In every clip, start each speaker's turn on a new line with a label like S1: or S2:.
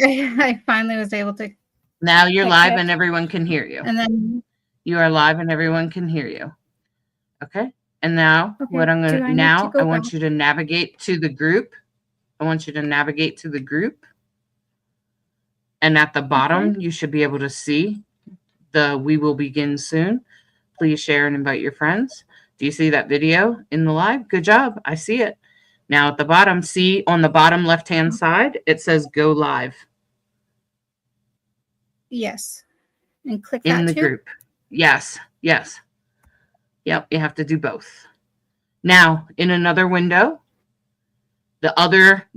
S1: I finally was able to.
S2: Now you're live and everyone can hear you.
S1: And then
S2: you are live and everyone can hear you. Okay. And now what I'm going to now I want you to navigate to the group. I want you to navigate to the group. And at the bottom, you should be able to see the "We will begin soon. Please share and invite your friends." Do you see that video in the live? Good job. I see it. Now at the bottom, see on the bottom left-hand side, it says "Go live."
S1: Yes. And click
S2: in the group. Yes. Yes. Yep. You have to do both. Now in another window, the other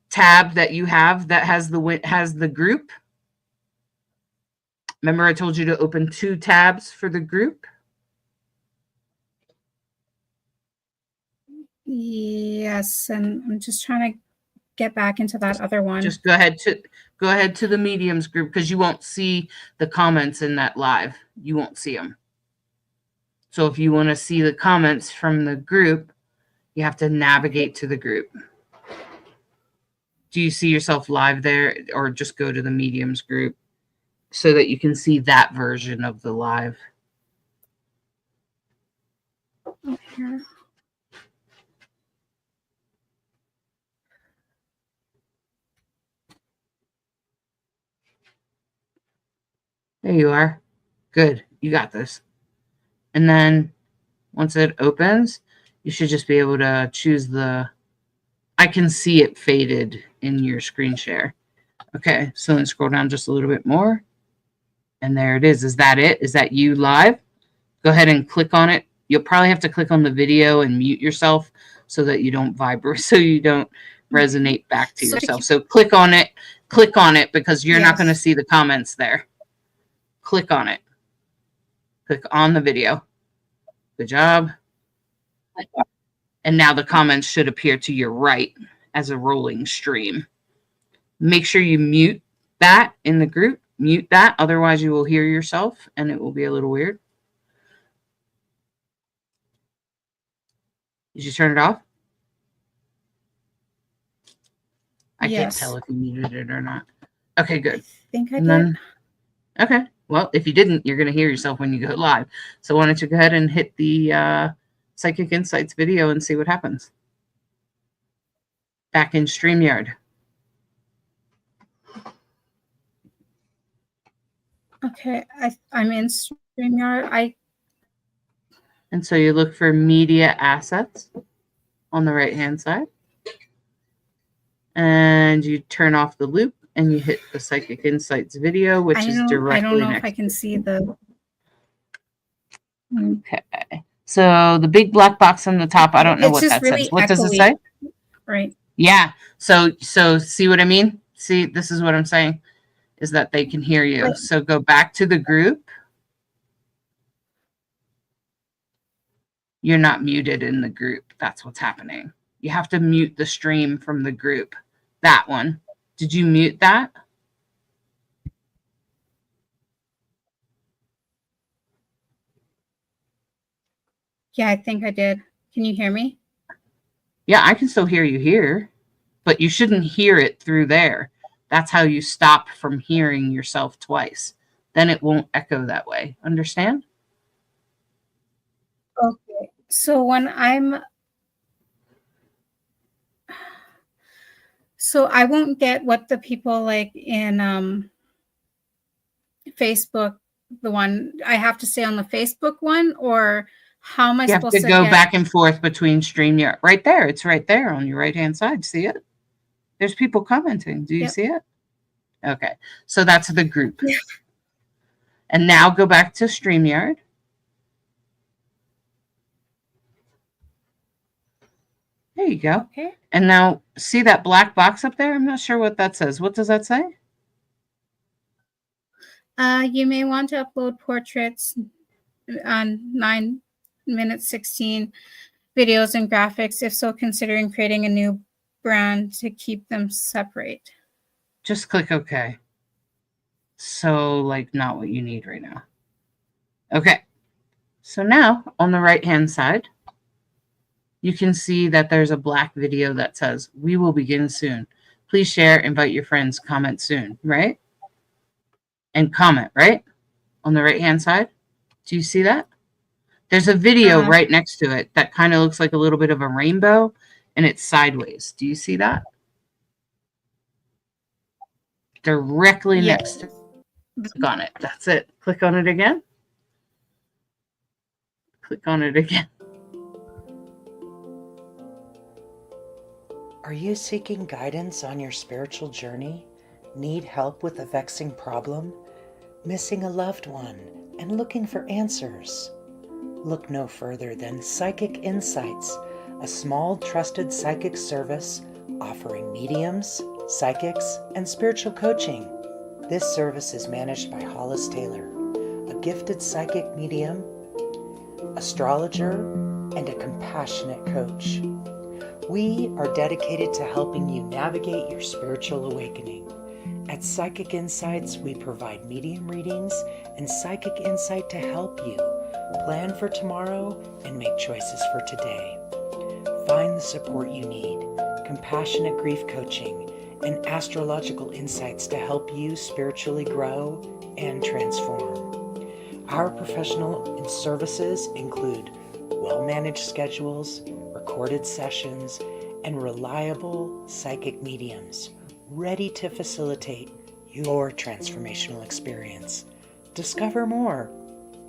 S2: tab that you have that has the group. Remember I told you to open 2 tabs for the group?
S1: Yes, and I'm just trying to get back into that other one.
S2: Just go ahead to the mediums group, because you won't see the comments in that live. You won't see them. So if you want to see the comments from the group, you have to navigate to the group. Do you see yourself live there, or just go to the mediums group so that you can see that version of the live?
S1: Okay.
S2: There you are. Good. You got this. And then once it opens, you should just be able to choose the... I can see it faded in your screen share. Okay, so then scroll down just a little bit more. And there it is. Is that it? Is that you live? Go ahead and click on it. You'll probably have to click on the video and mute yourself so that you don't vibrate, so you don't resonate back to yourself. So click on it. Click on it, because you're not going to see the comments there. Click on it. Click on the video. Good job. And now the comments should appear to your right as a rolling stream. Make sure you mute that in the group. Mute that. Otherwise, you will hear yourself, and it will be a little weird. Did you turn it off? I can't tell if you muted it or not. Okay, good.
S1: I think I did.
S2: Okay. Well, if you didn't, you're going to hear yourself when you go live. So why don't you go ahead and hit the Psychic Insights video and see what happens. Back in StreamYard.
S1: Okay, I'm in StreamYard.
S2: And so you look for media assets on the right-hand side. And you turn off the loop and you hit the Psychic Insights video, which is directly
S1: I don't know
S2: next.
S1: if I can see the...
S2: Okay. So the big black box on the top, I don't know what that says. What does it say?
S1: Right.
S2: Yeah. So see what I mean? See, this is what I'm saying, is that they can hear you. Right. So go back to the group. You're not muted in the group. That's what's happening. You have to mute the stream from the group. That one. Did you mute that?
S1: Yeah, I think I did. Can you hear me?
S2: Yeah, I can still hear you here, but you shouldn't hear it through there. That's how you stop from hearing yourself twice. Then it won't echo that way. Understand?
S1: Okay. So when so I won't get what the people like in Facebook, the one I have to stay on the Facebook one, or how am I supposed to
S2: go back and forth between StreamYard? Right there. It's right there on your right-hand side. See it? There's people commenting. Do you see it? Okay. So that's the group. Yeah. And now go back to StreamYard. There you go.
S1: Okay.
S2: And now see that black box up there? I'm not sure what that says. What does that say?
S1: You may want to upload portraits on 9 minutes 16 videos and graphics. If so, considering creating a new brand to keep them separate.
S2: Just click OK. So like not what you need right now. Okay. So now on the right-hand side, you can see that there's a black video that says, "We will begin soon. Please share, invite your friends, comment soon, right? And comment, right? On the right-hand side. Do you see that? There's a video right next to it that kind of looks like a little bit of a rainbow, and it's sideways. Do you see that? Directly next to it. Click on it. That's it. Click on it again. Click on it again.
S3: Are you seeking guidance on your spiritual journey? Need help with a vexing problem? Missing a loved one and looking for answers? Look no further than Psychic Insights, a small trusted psychic service offering mediums, psychics, and spiritual coaching. This service is managed by Hollis Taylor, a gifted psychic medium, astrologer, and a compassionate coach. We are dedicated to helping you navigate your spiritual awakening. At Psychic Insights, we provide medium readings and psychic insight to help you plan for tomorrow and make choices for today. Find the support you need, compassionate grief coaching, and astrological insights to help you spiritually grow and transform. Our professional services include well-managed schedules, recorded sessions, and reliable psychic mediums ready to facilitate your transformational experience. Discover more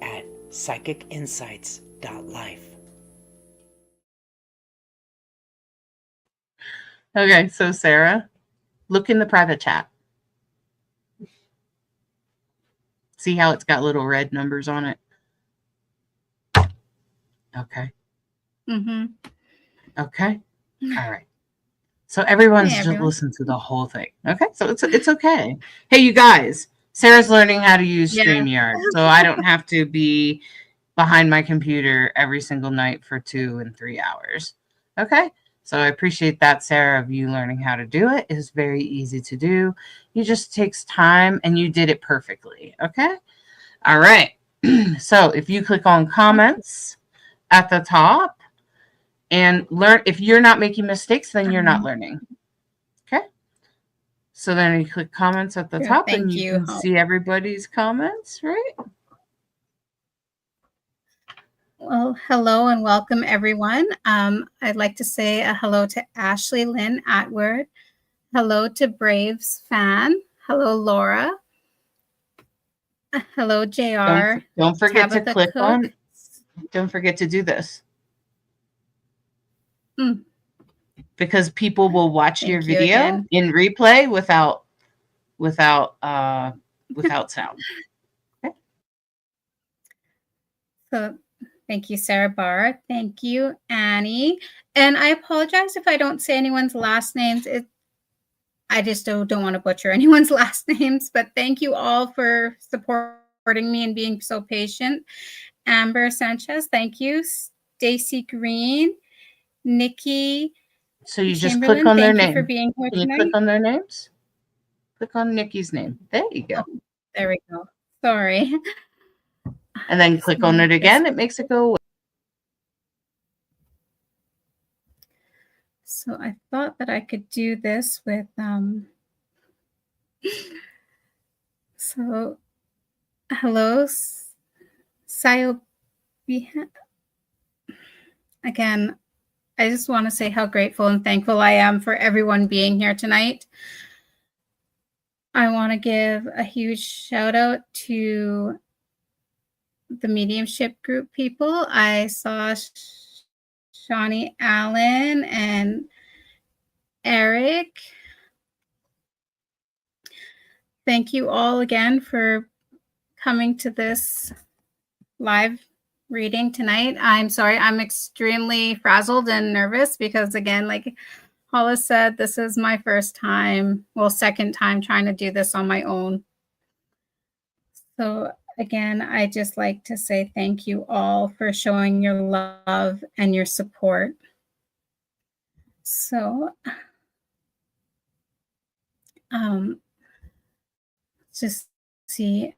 S3: at psychicinsights.life.
S2: Okay, so Sarah, look in the private chat. See how it's got little red numbers on it? Okay.
S1: Mm-hmm.
S2: Okay. All right. So everyone's
S1: Hey,
S2: just
S1: everyone.
S2: listen to the whole thing. Okay. So it's okay. Hey, you guys, Sarah's learning how to use
S1: Yeah.
S2: StreamYard, so I don't have to be behind my computer every single night for 2 and 3 hours. Okay. So I appreciate that, Sarah, of you learning how to do it. It's very easy to do. It just takes time, and you did it perfectly. Okay. All right. So if you click on comments at the top, and learn, if you're not making mistakes, then you're not learning. Okay. So then you click comments at the top, and you can see everybody's comments, right?
S1: Well, hello and welcome, everyone. I'd like to say a hello to Ashley Lynn Atwood. Hello to Braves fan. Hello, Laura. Hello, JR.
S2: Don't forget
S1: Tabitha
S2: to click
S1: Cook.
S2: on. Don't forget to do this. Because people will watch your video in replay without sound. Okay.
S1: So thank you, Sarah Barr. Thank you, Annie. And I apologize if I don't say anyone's last names. I just don't want to butcher anyone's last names, but thank you all for supporting me and being so patient. Amber Sanchez, thank you. Stacy Green, Nikki.
S2: So you just click on their name.
S1: For being here
S2: Can you click on their names? Click on Nikki's name. There you go.
S1: Oh, there we go. Sorry.
S2: And then click on it again. It makes it go away.
S1: So I thought that I could do this with so hello, Sayo. Again, I just want to say how grateful and thankful I am for everyone being here tonight. I want to give a huge shout out to the mediumship group people. I saw Shawnee Allen and Eric. Thank you all again for coming to this live reading tonight. I'm sorry, I'm extremely frazzled and nervous because, again, like Hollis said, this is my first time, well, second time trying to do this on my own. So again, I just like to say thank you all for showing your love and your support. So just see,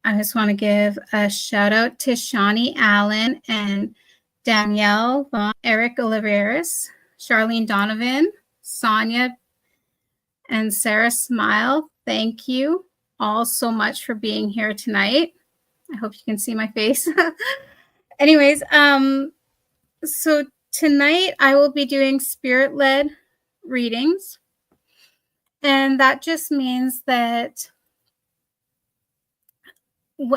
S1: I just want to give a shout out to Shawnee Allen and Danielle Von, Eric Oliveras, Charlene Donovan, Sonia And Sarah Smile, thank you all so much for being here tonight. I hope you can see my face. Anyways, so tonight I will be doing spirit-led readings. And that just means that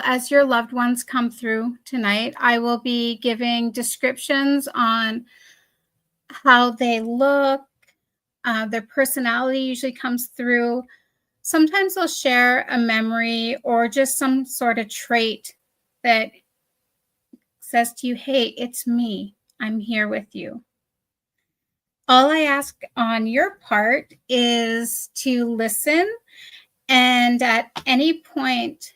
S1: as your loved ones come through tonight, I will be giving descriptions on how they look. Their personality usually comes through. Sometimes they'll share a memory or just some sort of trait that says to you, hey, it's me. I'm here with you. All I ask on your part is to listen. And at any point,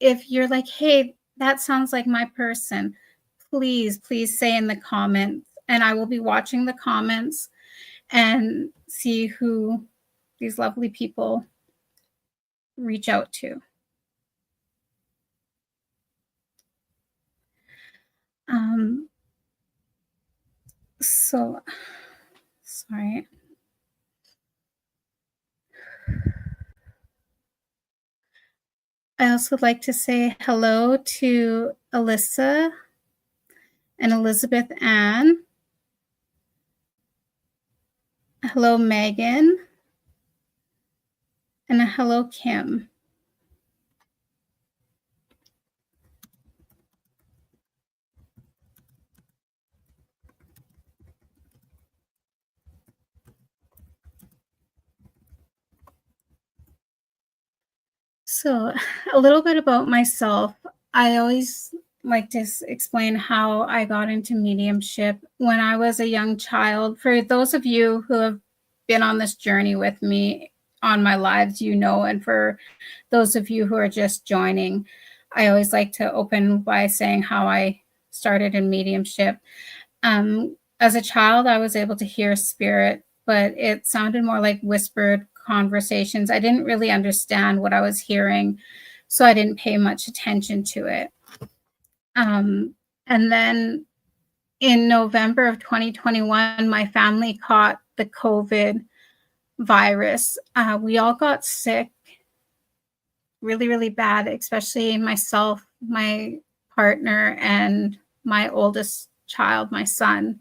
S1: if you're like, hey, that sounds like my person, please say in the comments. And I will be watching the comments and see who these lovely people reach out to. So, sorry. I also would like to say hello to Alyssa and Elizabeth Ann. Hello, Megan. And a hello, Kim. So, a little bit about myself. I always like to explain how I got into mediumship when I was a young child. For those of you who have been on this journey with me on my lives, you know, and for those of you who are just joining, I always like to open by saying how I started in mediumship. As a child, I was able to hear spirit, but it sounded more like whispered conversations. I didn't really understand what I was hearing, so I didn't pay much attention to it. And then in November of 2021, my family caught the COVID virus. We all got sick really, really bad, especially myself, my partner, and my oldest child, my son.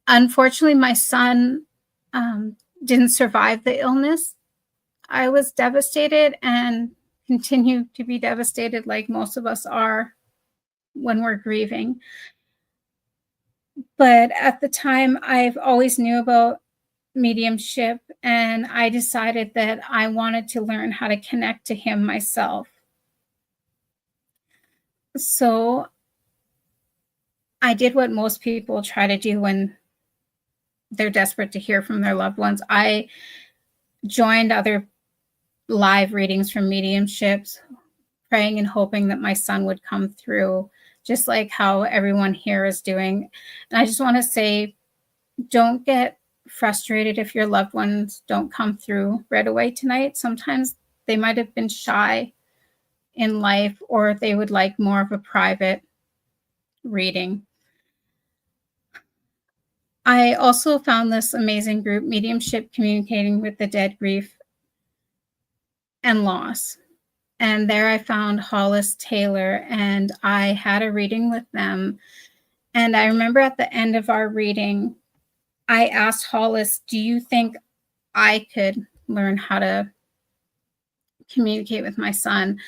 S1: Unfortunately, my son didn't survive the illness. I was devastated and continue to be devastated like most of us are when we're grieving. But at the time, I've always knew about mediumship, and I decided that I wanted to learn how to connect to him myself. So I did what most people try to do when they're desperate to hear from their loved ones. I joined other live readings from mediumships, praying and hoping that my son would come through, just like how everyone here is doing. And I just want to say, don't get frustrated if your loved ones don't come through right away tonight. Sometimes they might have been shy in life, or they would like more of a private reading. I also found this amazing group, Mediumship Communicating with the Dead, Grief, and Loss. And there I found Hollis Taylor, and I had a reading with them. And I remember at the end of our reading, I asked Hollis, do you think I could learn how to communicate with my son?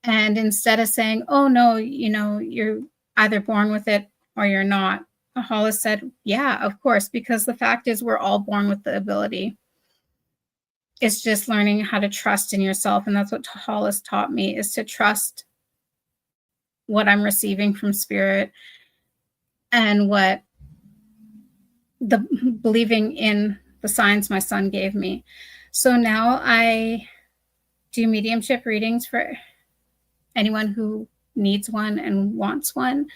S1: And instead of saying, oh, no, you know, you're either born with it or you're not, Hollis said, yeah, of course, because the fact is we're all born with the ability. It's just learning how to trust in yourself. And that's what Hollis taught me, is to trust what I'm receiving from spirit and what the believing in the signs my son gave me. So now I do mediumship readings for anyone who needs one and wants one,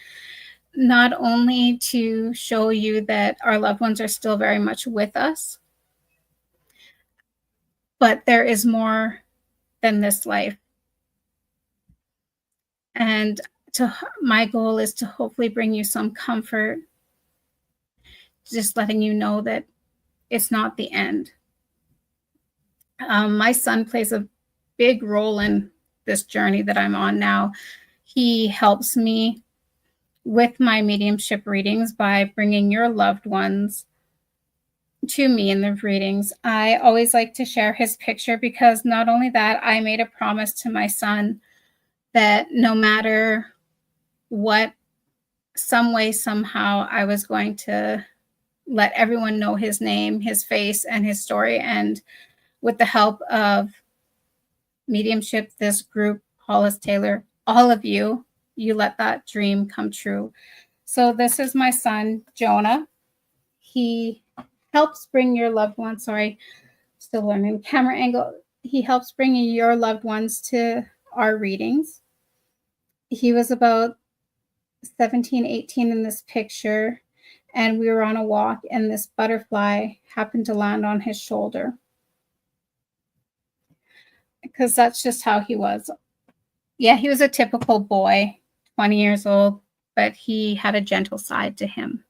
S1: not only to show you that our loved ones are still very much with us, but there is more than this life. And my goal is to hopefully bring you some comfort, just letting you know that it's not the end. My son plays a big role in this journey that I'm on now. He helps me with my mediumship readings by bringing your loved ones to me in the readings. I always like to share his picture because not only that, I made a promise to my son that no matter what, some way, somehow, I was going to let everyone know his name, his face, and his story. And with the help of mediumship, this group, Hollis Taylor, all of you, you let that dream come true. So this is my son, Jonah. He helps bring your loved ones, sorry, still learning camera angle. He helps bring your loved ones to our readings. He was about 17, 18 in this picture, and we were on a walk, and this butterfly happened to land on his shoulder. Because that's just how he was. Yeah, he was a typical boy, 20 years old, but he had a gentle side to him.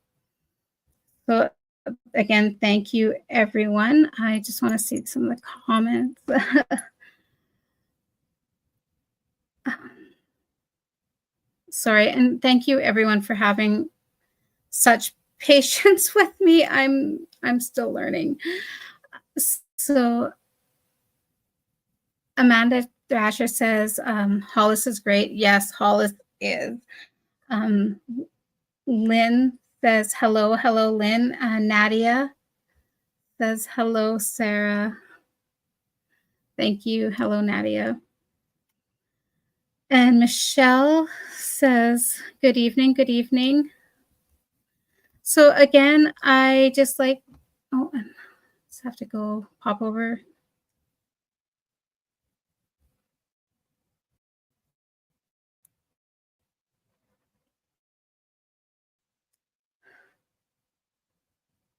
S1: So again, thank you, everyone. I just want to see some of the comments. Sorry, and thank you, everyone, for having such patience with me. I'm still learning. So Amanda Thrasher says, Hollis is great. Yes, Hollis is. Lynn says, hello, Lynn. Nadia says, hello, Sarah. Thank you. Hello, Nadia. And Michelle says, good evening, good evening. So again, I just like, oh, I just have to go pop over.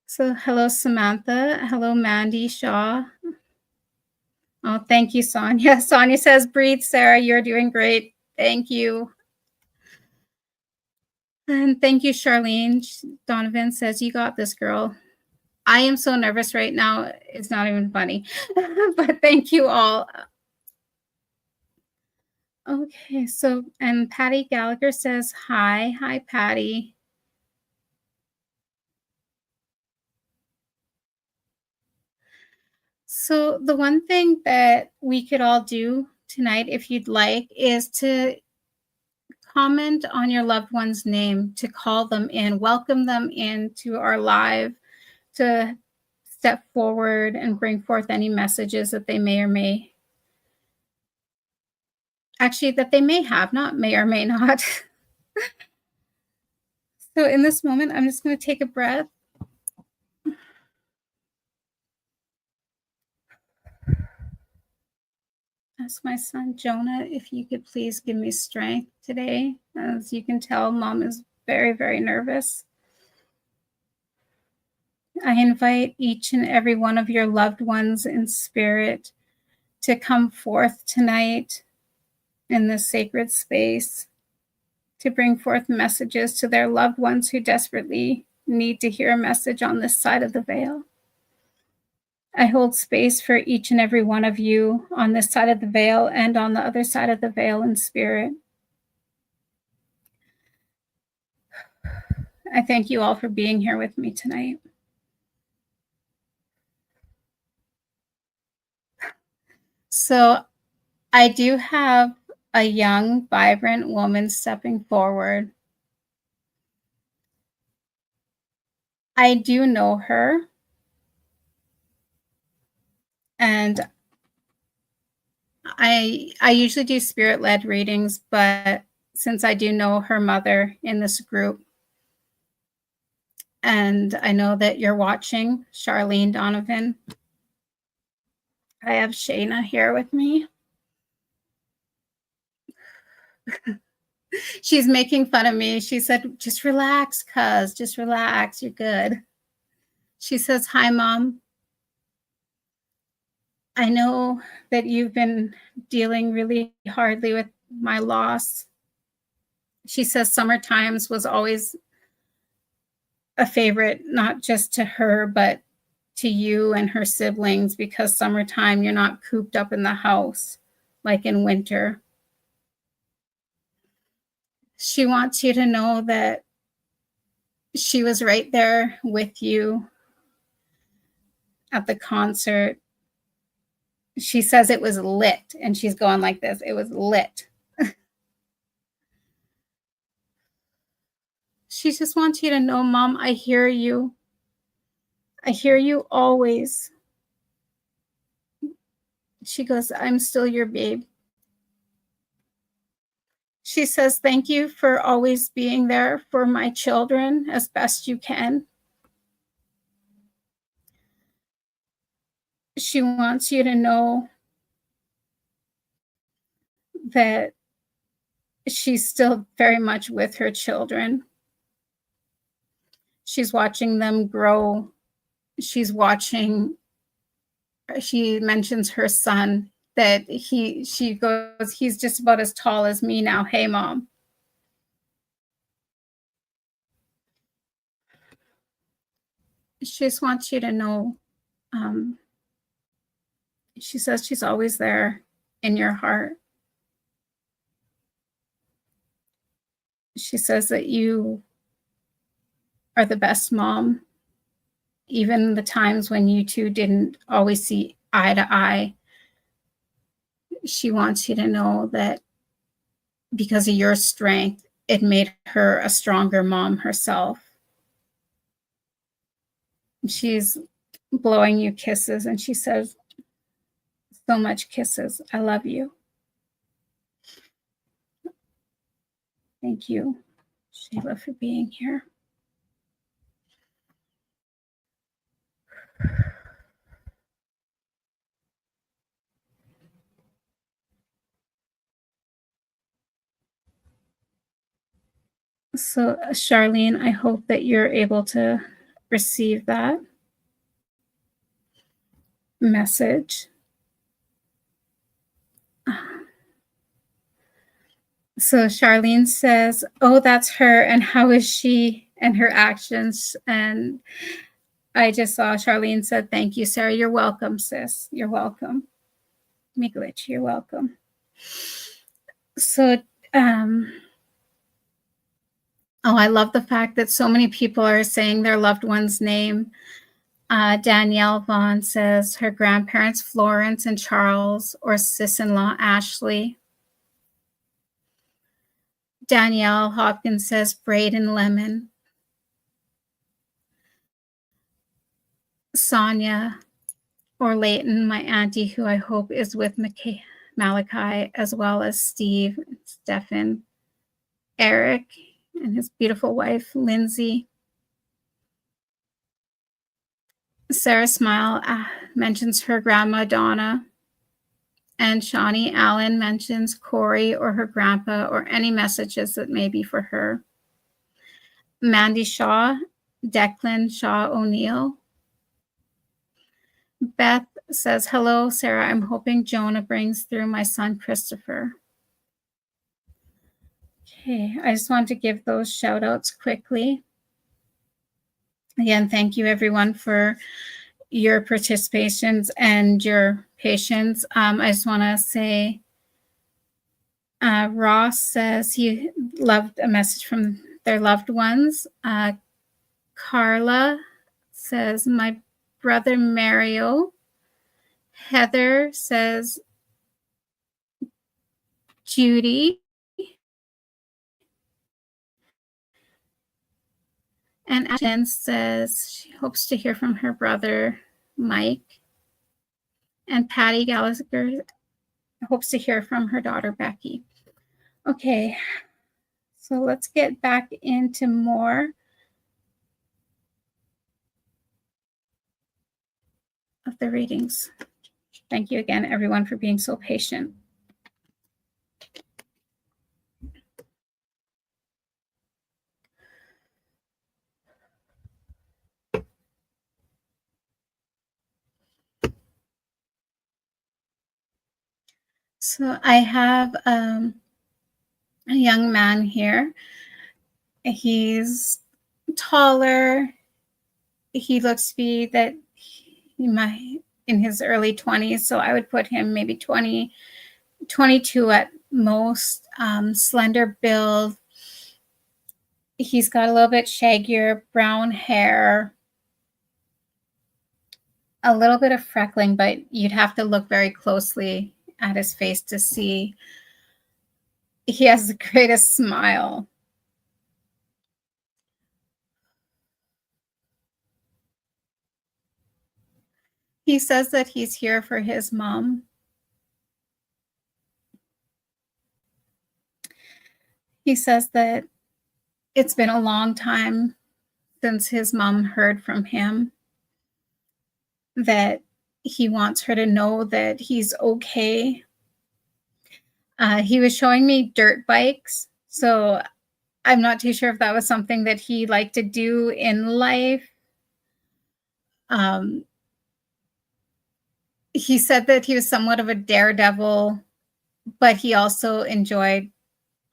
S1: So hello, Samantha. Hello, Mandy Shaw. Oh, thank you, Sonia. Sonia says, breathe, Sarah. You're doing great. Thank you. And thank you, Charlene. Donovan says, you got this, girl. I am so nervous right now. It's not even funny. But thank you all. Okay, so, and Patty Gallagher says, hi. Hi, Patty. So the one thing that we could all do tonight, if you'd like, is to comment on your loved one's name, to call them in, welcome them into our live, to step forward and bring forth any messages that they may or may, actually that they may have, not may or may not. So in this moment, I'm just going to take a breath. Ask my son, Jonah, if you could please give me strength today. As you can tell, Mom is very, very nervous. I invite each and every one of your loved ones in spirit to come forth tonight in this sacred space, to bring forth messages to their loved ones who desperately need to hear a message on this side of the veil. I hold space for each and every one of you on this side of the veil and on the other side of the veil in spirit. I thank you all for being here with me tonight. So I do have a young, vibrant woman stepping forward. I do know her. And I usually do spirit-led readings, but since I do know her mother in this group, and I know that you're watching, Charlene Donovan, I have Shayna here with me. She's making fun of me. She said, just relax, cuz, just relax, you're good. She says, hi, Mom. I know that you've been dealing really hardly with my loss. She says summer times was always a favorite, not just to her, but to you and her siblings, because summertime you're not cooped up in the house like in winter. She wants you to know that she was right there with you at the concert. She says it was lit, and she's going like this. It was lit. She just wants you to know, Mom, I hear you. I hear you always. She goes, I'm still your babe. She says, thank you for always being there for my children as best you can. She wants you to know that she's still very much with her children. She's watching them grow. She mentions her son, that she goes, he's just about as tall as me now. Hey, Mom. She just wants you to know, she says she's always there in your heart. She says that you are the best mom, even the times when you two didn't always see eye to eye. She wants you to know that because of your strength, it made her a stronger mom herself. She's blowing you kisses, and she says, so much kisses. I love you. Thank you, Sheila, for being here. So, Charlene, I hope that you're able to receive that message. So Charlene says, oh, that's her, and how is she and her actions? And I just saw Charlene said, thank you, Sarah. You're welcome, sis. You're welcome. Let me glitch. You're welcome. So, I love the fact that so many people are saying their loved one's name. Danielle Vaughn says her grandparents, Florence and Charles, or sis-in-law, Ashley. Danielle Hopkins says Braden Lemon. Sonia or Leighton, my auntie, who I hope is with Malachi, as well as Steve, Stefan, Eric, and his beautiful wife, Lindsay. Sarah Smile mentions her grandma, Donna. And Shawnee Allen mentions Corey or her grandpa, or any messages that may be for her. Mandy Shaw, Declan Shaw O'Neill. Beth says, hello, Sarah. I'm hoping Jonah brings through my son, Christopher. Okay, I just want to give those shout outs quickly. Again, thank you everyone for your participations and your patience. I just want to say, Ross says he loved a message from their loved ones. Carla says, my brother Mario. Heather says, Judy. And Jen says she hopes to hear from her brother, Mike. And Patty Gallagher hopes to hear from her daughter, Becky. Okay, so let's get back into more of the readings. Thank you again, everyone, for being so patient. So I have a young man here. He's taller. He looks to be that in his early 20s, so I would put him maybe 20, 22 at most. Slender build. He's got a little bit shaggier brown hair, a little bit of freckling, but you'd have to look very closely at his face to see. He has the greatest smile. He says that he's here for his mom. He says that it's been a long time since his mom heard from him, that he wants her to know that he's okay. He was showing me dirt bikes, so I'm not too sure if that was something that he liked to do in life. He said that he was somewhat of a daredevil, but he also enjoyed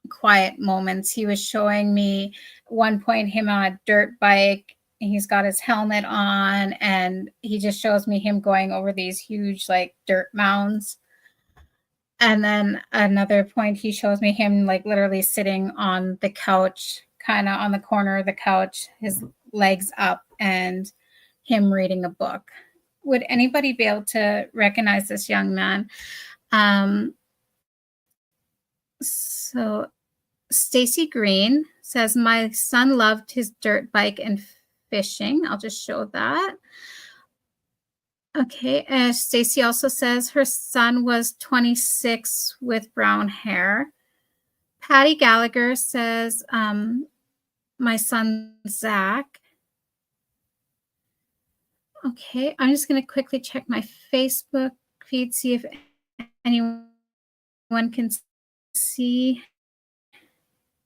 S1: quiet moments. He was showing me one point him on a dirt bike. He's got his helmet on, and he just shows me him going over these huge like dirt mounds. And then another point he shows me him like literally sitting on the couch, kind of on the corner of the couch, his legs up, and him reading a book. Would anybody be able to recognize this young man? So Stacy Green says, my son loved his dirt bike and fishing. I'll just show that. Okay, and Stacy also says her son was 26 with brown hair. Patty Gallagher says, my son Zach. Okay, I'm just going to quickly check my Facebook feed, see if anyone can see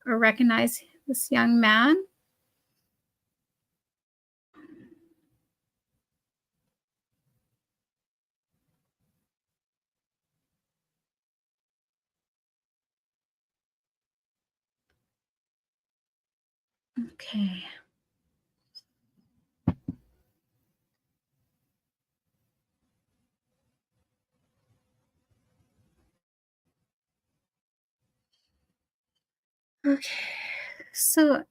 S1: or recognize this young man. Okay. Okay. So,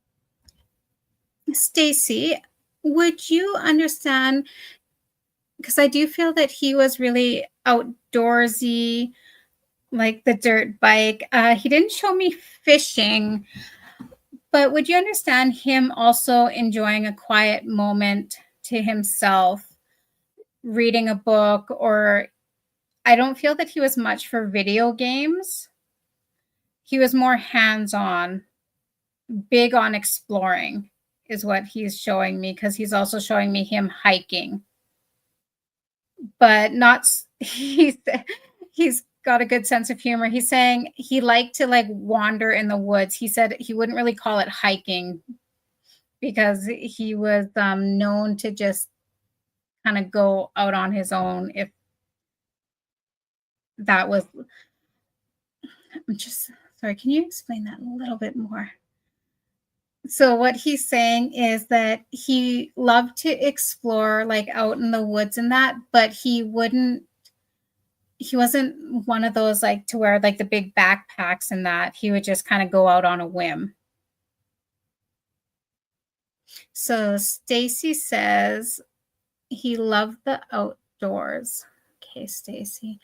S1: Stacy, would you understand? Because I do feel that he was really outdoorsy, like the dirt bike. He didn't show me fishing, but would you understand him also enjoying a quiet moment to himself, reading a book? Or I don't feel that he was much for video games. He was more hands-on, big on exploring is what he's showing me, because he's also showing me him hiking. But not he's got a good sense of humor. He's saying he liked to like wander in the woods. He said he wouldn't really call it hiking because he was known to just kind of go out on his own if that was. I'm just sorry, can you explain that a little bit more? So what he's saying is that he loved to explore like out in the woods and that, but he wasn't one of those like to wear like the big backpacks and that. He would just kind of go out on a whim. So Stacy says he loved the outdoors. Okay, Stacy.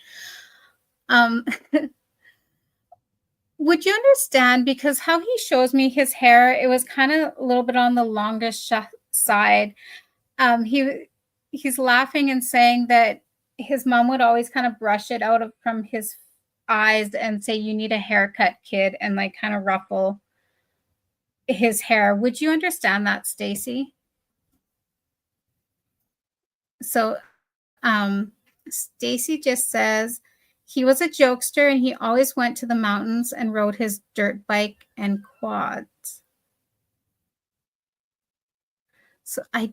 S1: Would you understand, because how he shows me his hair, it was kind of a little bit on the longest side. He's laughing and saying that his mom would always kind of brush it out from his eyes and say, you need a haircut, kid, and like kind of ruffle his hair. Would you understand that, Stacy? So Stacy just says he was a jokester and he always went to the mountains and rode his dirt bike and quads. So I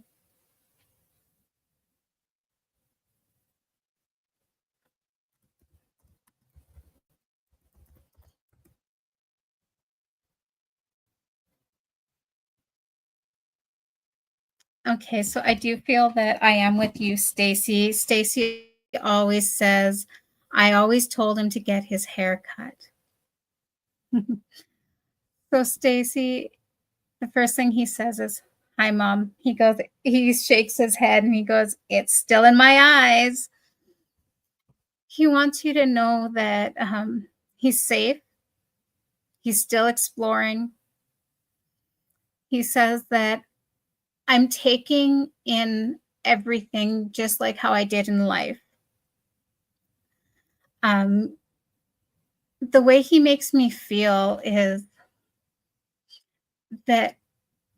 S1: Okay, so I do feel that I am with you, Stacy. Stacy always says, I always told him to get his hair cut. So Stacy, the first thing he says is, "Hi, Mom." He shakes his head and he goes, "It's still in my eyes." He wants you to know that he's safe. He's still exploring. He says that I'm taking in everything just like how I did in life. Um, the way he makes me feel is that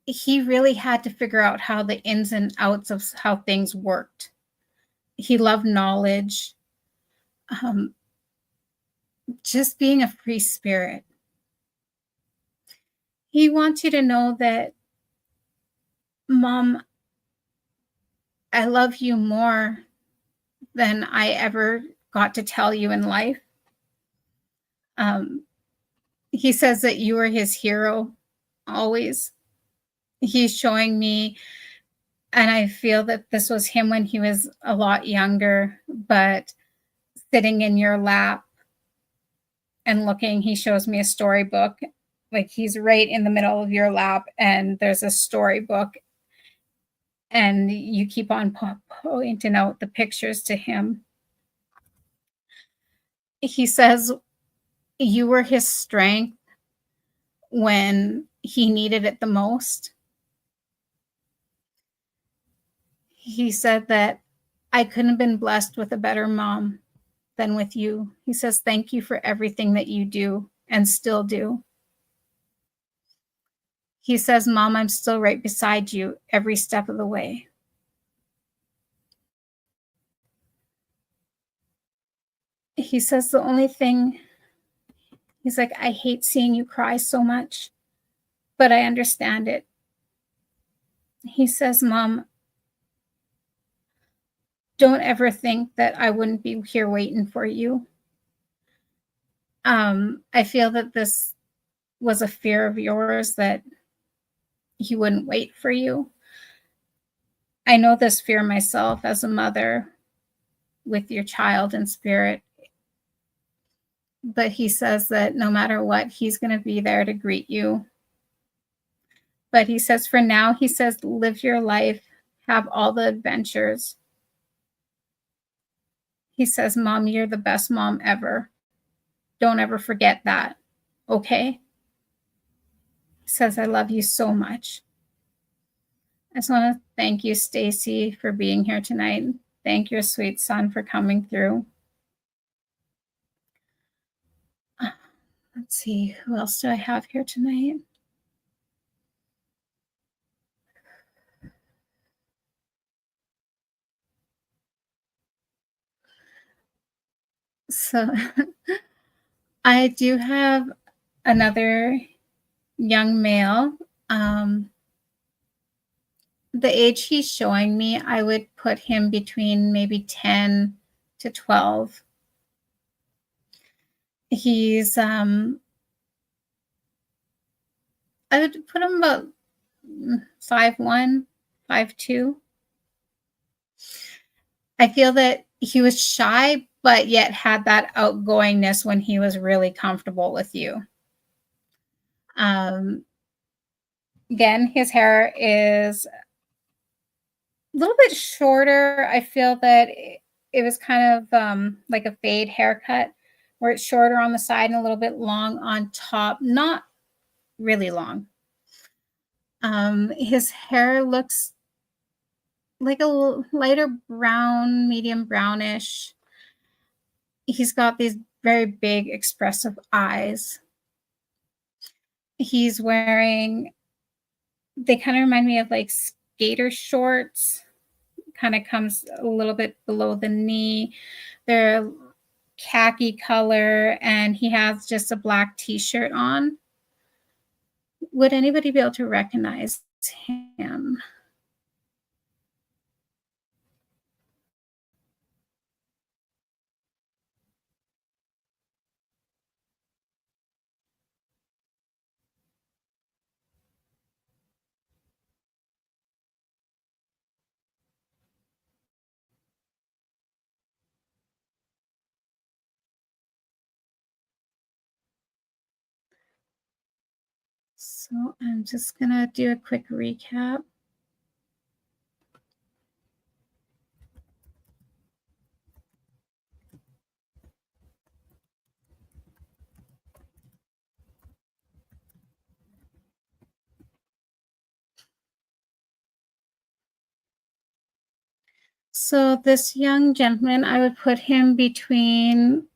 S1: he really had to figure out how the ins and outs of how things worked. He loved knowledge, um, just being a free spirit. He wants you to know that, Mom, I love you more than I ever got to tell you in life. Um, he says that you were his hero always. He's showing me, and I feel that this was him when he was a lot younger, but sitting in your lap and looking, he shows me a storybook. Like he's right in the middle of your lap, and there's a storybook, and you keep on pointing out the pictures to him. He says you were his strength when he needed it the most. He said that I couldn't have been blessed with a better mom than with you. He says, thank you for everything that you do and still do. He says, Mom, I'm still right beside you every step of the way. He says, the only thing, he's like, I hate seeing you cry so much, but I understand it. He says, Mom, don't ever think that I wouldn't be here waiting for you. I feel that this was a fear of yours that he wouldn't wait for you. I know this fear myself as a mother with your child in spirit. But he says that no matter what, he's going to be there to greet you. But he says for now, he says, live your life, have all the adventures. He says, Mom, you're the best mom ever. Don't ever forget that. Okay? He says, I love you so much. I just want to thank you, Stacy, for being here tonight. Thank your sweet son for coming through. Let's see, who else do I have here tonight? So I do have another young male. Um, the age he's showing me, I would put him between maybe 10 to 12. He's, I would put him about 5'1", 5'2". I feel that he was shy, but yet had that outgoingness when he was really comfortable with you. Again, his hair is a little bit shorter. I feel that it was kind of like a fade haircut where it's shorter on the side and a little bit long on top, not really long. His hair looks like a lighter brown, medium brownish. He's got these very big, expressive eyes. He's wearing, they kind of remind me of like skater shorts, kind of comes a little bit below the knee. They're khaki color, and he has just a black t-shirt on. Would anybody be able to recognize him? So I'm just going to do a quick recap. So this young gentleman, I would put him between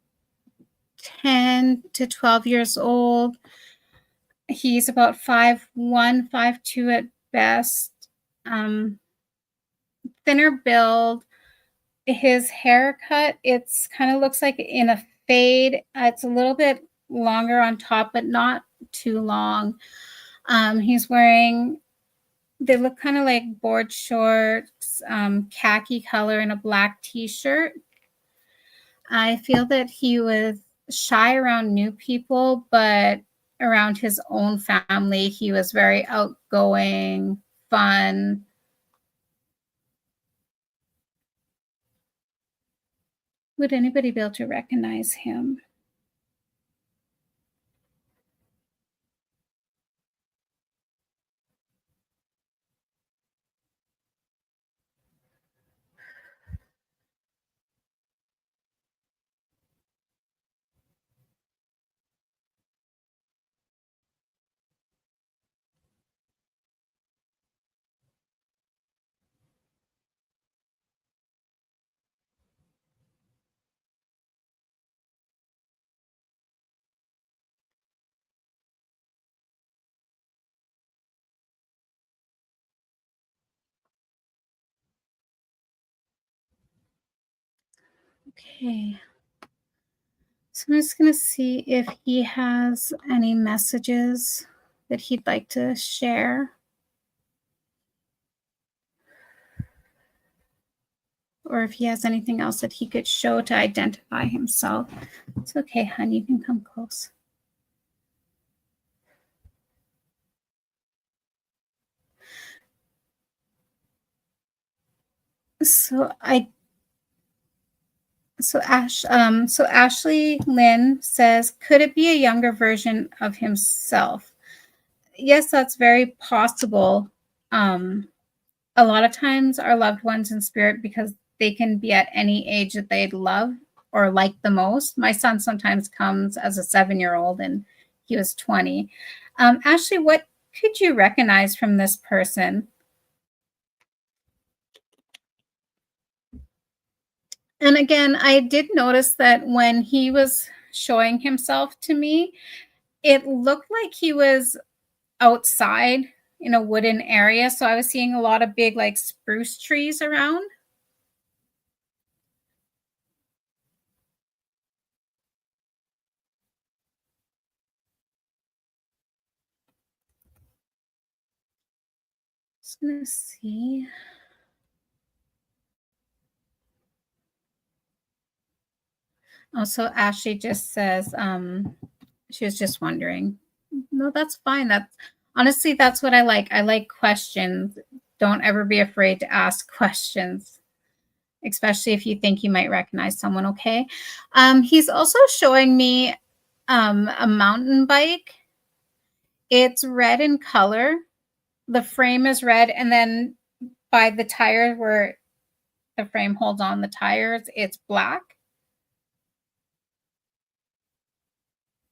S1: 10 to 12 years old. He's about 5'1", 5'2" at best. Thinner build. His haircut, it's kind of looks like in a fade. It's a little bit longer on top, but not too long. He's wearing, they look kind of like board shorts, khaki color, and a black t-shirt. I feel that he was shy around new people, but around his own family, he was very outgoing, fun. Would anybody be able to recognize him? Okay. So I'm just going to see if he has any messages that he'd like to share. Or if he has anything else that he could show to identify himself. It's okay, honey, you can come close. So Ashley Lynn says, could it be a younger version of himself? Yes, that's very possible. A lot of times our loved ones in spirit, because they can be at any age that they'd love or like the most. My son sometimes comes as a 7-year-old and he was 20. Ashley, what could you recognize from this person? And again, I did notice that when he was showing himself to me, it looked like he was outside in a wooden area. So I was seeing a lot of big like spruce trees around. Just gonna see. Also, Ashley just says she was just wondering. No, that's fine. That's honestly, that's what I like. I like questions. Don't ever be afraid to ask questions, especially if you think you might recognize someone. Okay. He's also showing me a mountain bike. It's red in color. The frame is red, and then by the tire where the frame holds on the tires, it's black.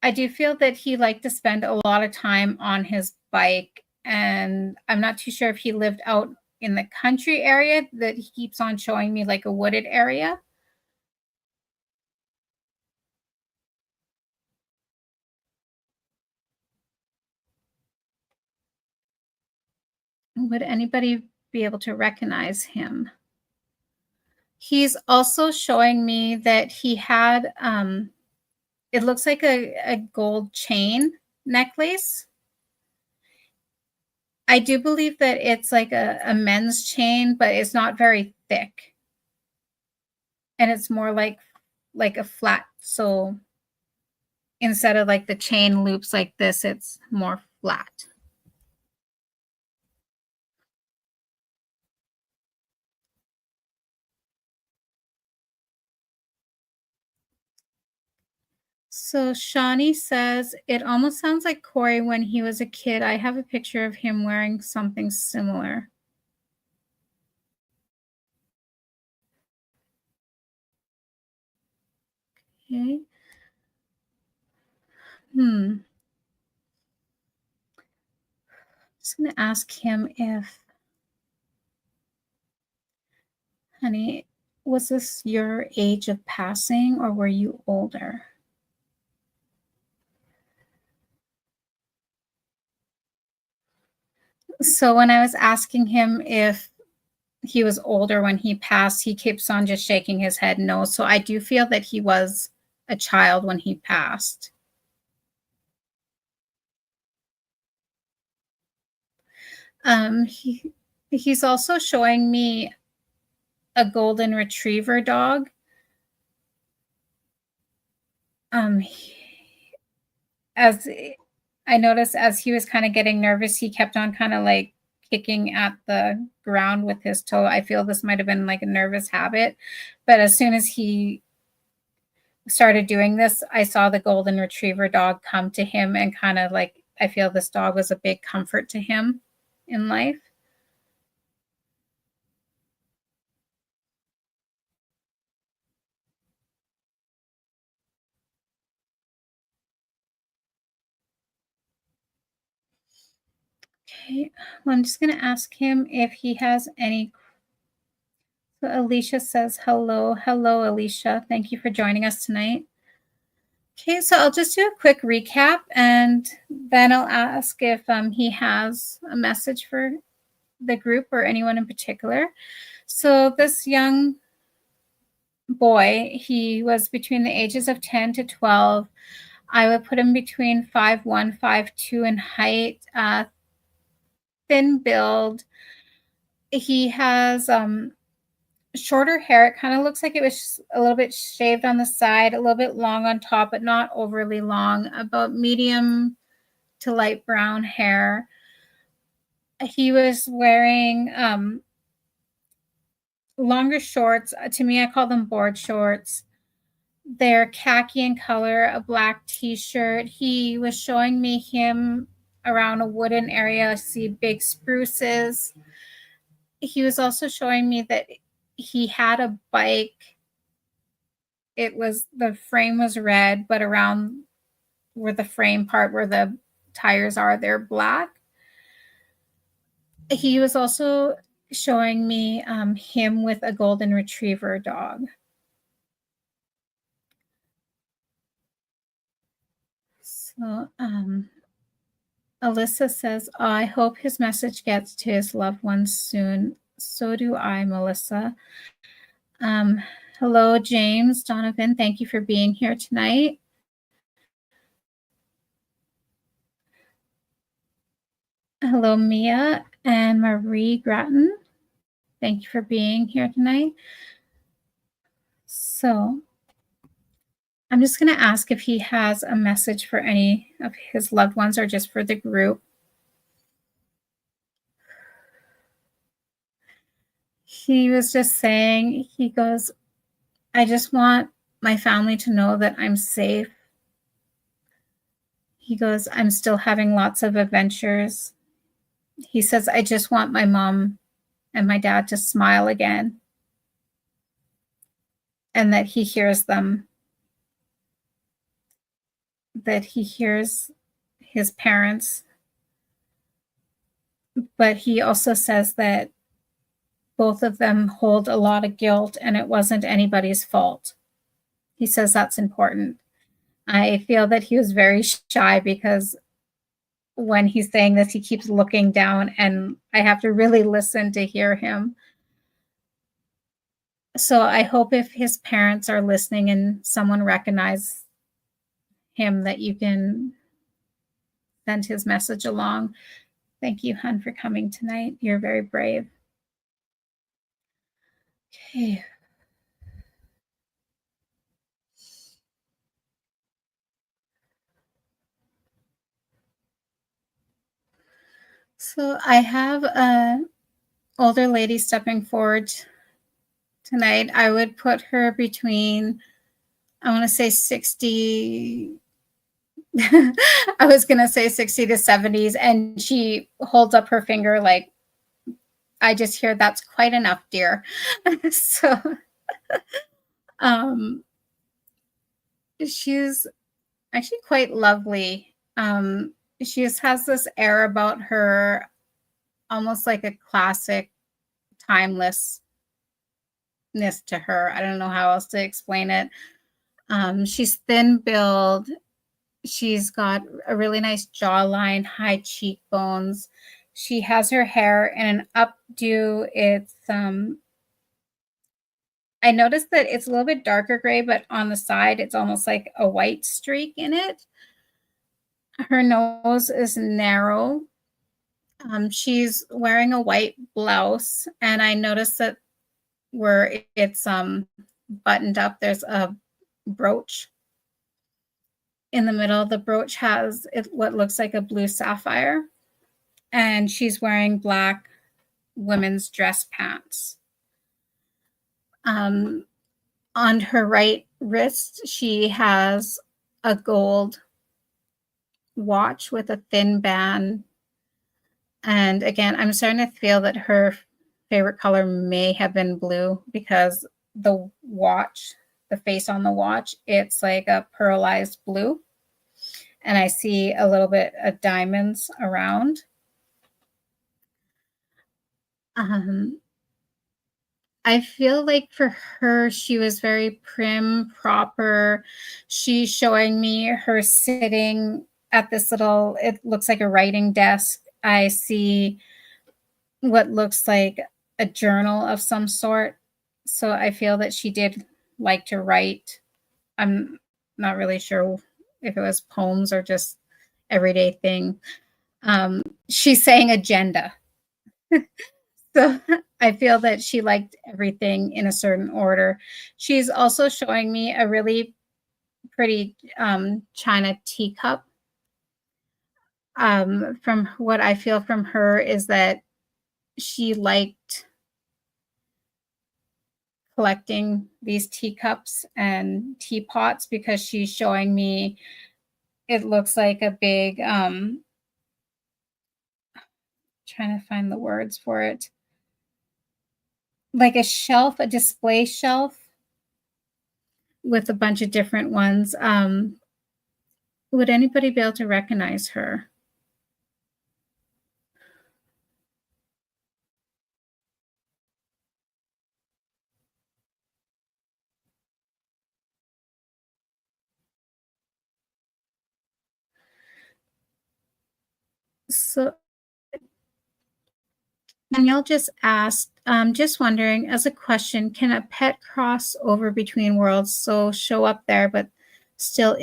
S1: I do feel that he liked to spend a lot of time on his bike, and I'm not too sure if he lived out in the country area that he keeps on showing me, like a wooded area. Would anybody be able to recognize him? He's also showing me that he had, it looks like a gold chain necklace. I do believe that it's like a men's chain, but it's not very thick. And it's more like a flat. So instead of like the chain loops like this, it's more flat. So Shawnee says, it almost sounds like Corey when he was a kid. I have a picture of him wearing something similar. Okay. Just going to ask him if, honey, was this your age of passing or were you older? So when I was asking him if he was older when he passed, he keeps on just shaking his head no. So I do feel that he was a child when he passed. He's also showing me a golden retriever dog. As I noticed, as he was kind of getting nervous, he kept on kind of like kicking at the ground with his toe. I feel this might have been like a nervous habit, but as soon as he started doing this, I saw the golden retriever dog come to him and kind of like, I feel this dog was a big comfort to him in life. Okay, well, I'm just going to ask him if he has any. So Alicia says, hello. Hello, Alicia. Thank you for joining us tonight. Okay, so I'll just do a quick recap and then I'll ask if he has a message for the group or anyone in particular. So this young boy, he was between the ages of 10 to 12. I would put him between 5'1", 5'2" in height, thin build. He has shorter hair. It kind of looks like it was a little bit shaved on the side, a little bit long on top, but not overly long, about medium to light brown hair. He was wearing longer shorts. To me, I call them board shorts. They're khaki in color, a black t-shirt. He was showing me him around a wooden area. I see big spruces. He was also showing me that he had a bike. It was, the frame was red, but around where the frame part where the tires are, they're black. He was also showing me him with a golden retriever dog. So Alyssa says, oh, I hope his message gets to his loved ones soon. So do I, Melissa. Hello, James Donovan. Thank you for being here tonight. Hello, Mia and Marie Grattan. Thank you for being here tonight. So I'm just going to ask if he has a message for any of his loved ones or just for the group. He was just saying, he goes, I just want my family to know that I'm safe. He goes, I'm still having lots of adventures. He says, I just want my mom and my dad to smile again and that he hears them, that he hears his parents. But he also says that both of them hold a lot of guilt and it wasn't anybody's fault. He says that's important. I feel that he was very shy because when he's saying this, he keeps looking down and I have to really listen to hear him. So I hope if his parents are listening and someone recognizes him that you can send his message along. Thank you, hun, for coming tonight. You're very brave. Okay. So I have a older lady stepping forward tonight. I would put her between I want to say 60. I was going to say 60 to 70s. And she holds up her finger like, I just hear that's quite enough, dear. So she's actually quite lovely. She just has this air about her, almost like a classic timelessness to her. I don't know how else to explain it. She's thin build. She's got a really nice jawline, high cheekbones. She has her hair in an updo. It's I noticed that it's a little bit darker gray, but on the side, it's almost like a white streak in it. Her nose is narrow. She's wearing a white blouse, and I noticed that where it's buttoned up, there's a brooch in the middle. The brooch has what looks like a blue sapphire, and she's wearing black women's dress pants. On her right wrist, she has a gold watch with a thin band. And again, I'm starting to feel that her favorite color may have been blue, because the watch, the face on the watch, it's like a pearlized blue. And I see a little bit of diamonds around. I feel like for her, she was very prim, proper. She's showing me her sitting at this little, it looks like a writing desk. I see what looks like a journal of some sort. So I feel that she did like to write. I'm not really sure if it was poems or just everyday thing. She's saying agenda. So I feel that she liked everything in a certain order. She's also showing me a really pretty china teacup. From what I feel from her is that she liked collecting these teacups and teapots, because she's showing me it looks like a big trying to find the words for it, like a shelf, a display shelf with a bunch of different ones. Would anybody be able to recognize her? So Danielle just asked, just wondering, as a question, can a pet cross over between worlds, so show up there but still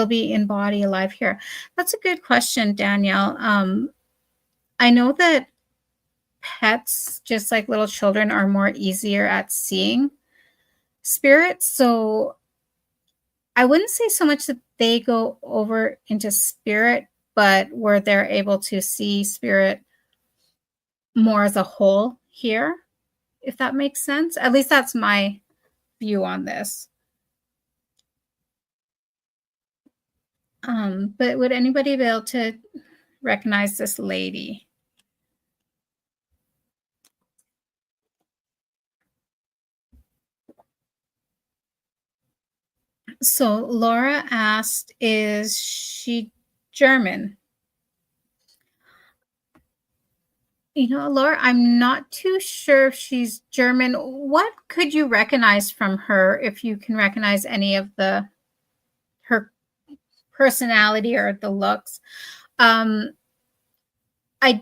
S1: be in body alive here? That's a good question, Danielle. I know that pets, just like little children, are more easier at seeing spirits. So I wouldn't say so much that they go over into spirit, but where they're able to see spirit more as a whole here, if that makes sense. At least that's my view on this. But would anybody be able to recognize this lady? So Laura asked, is she German? You know, Laura, I'm not too sure if she's German. What could you recognize from her, if you can recognize any of her personality or the looks? I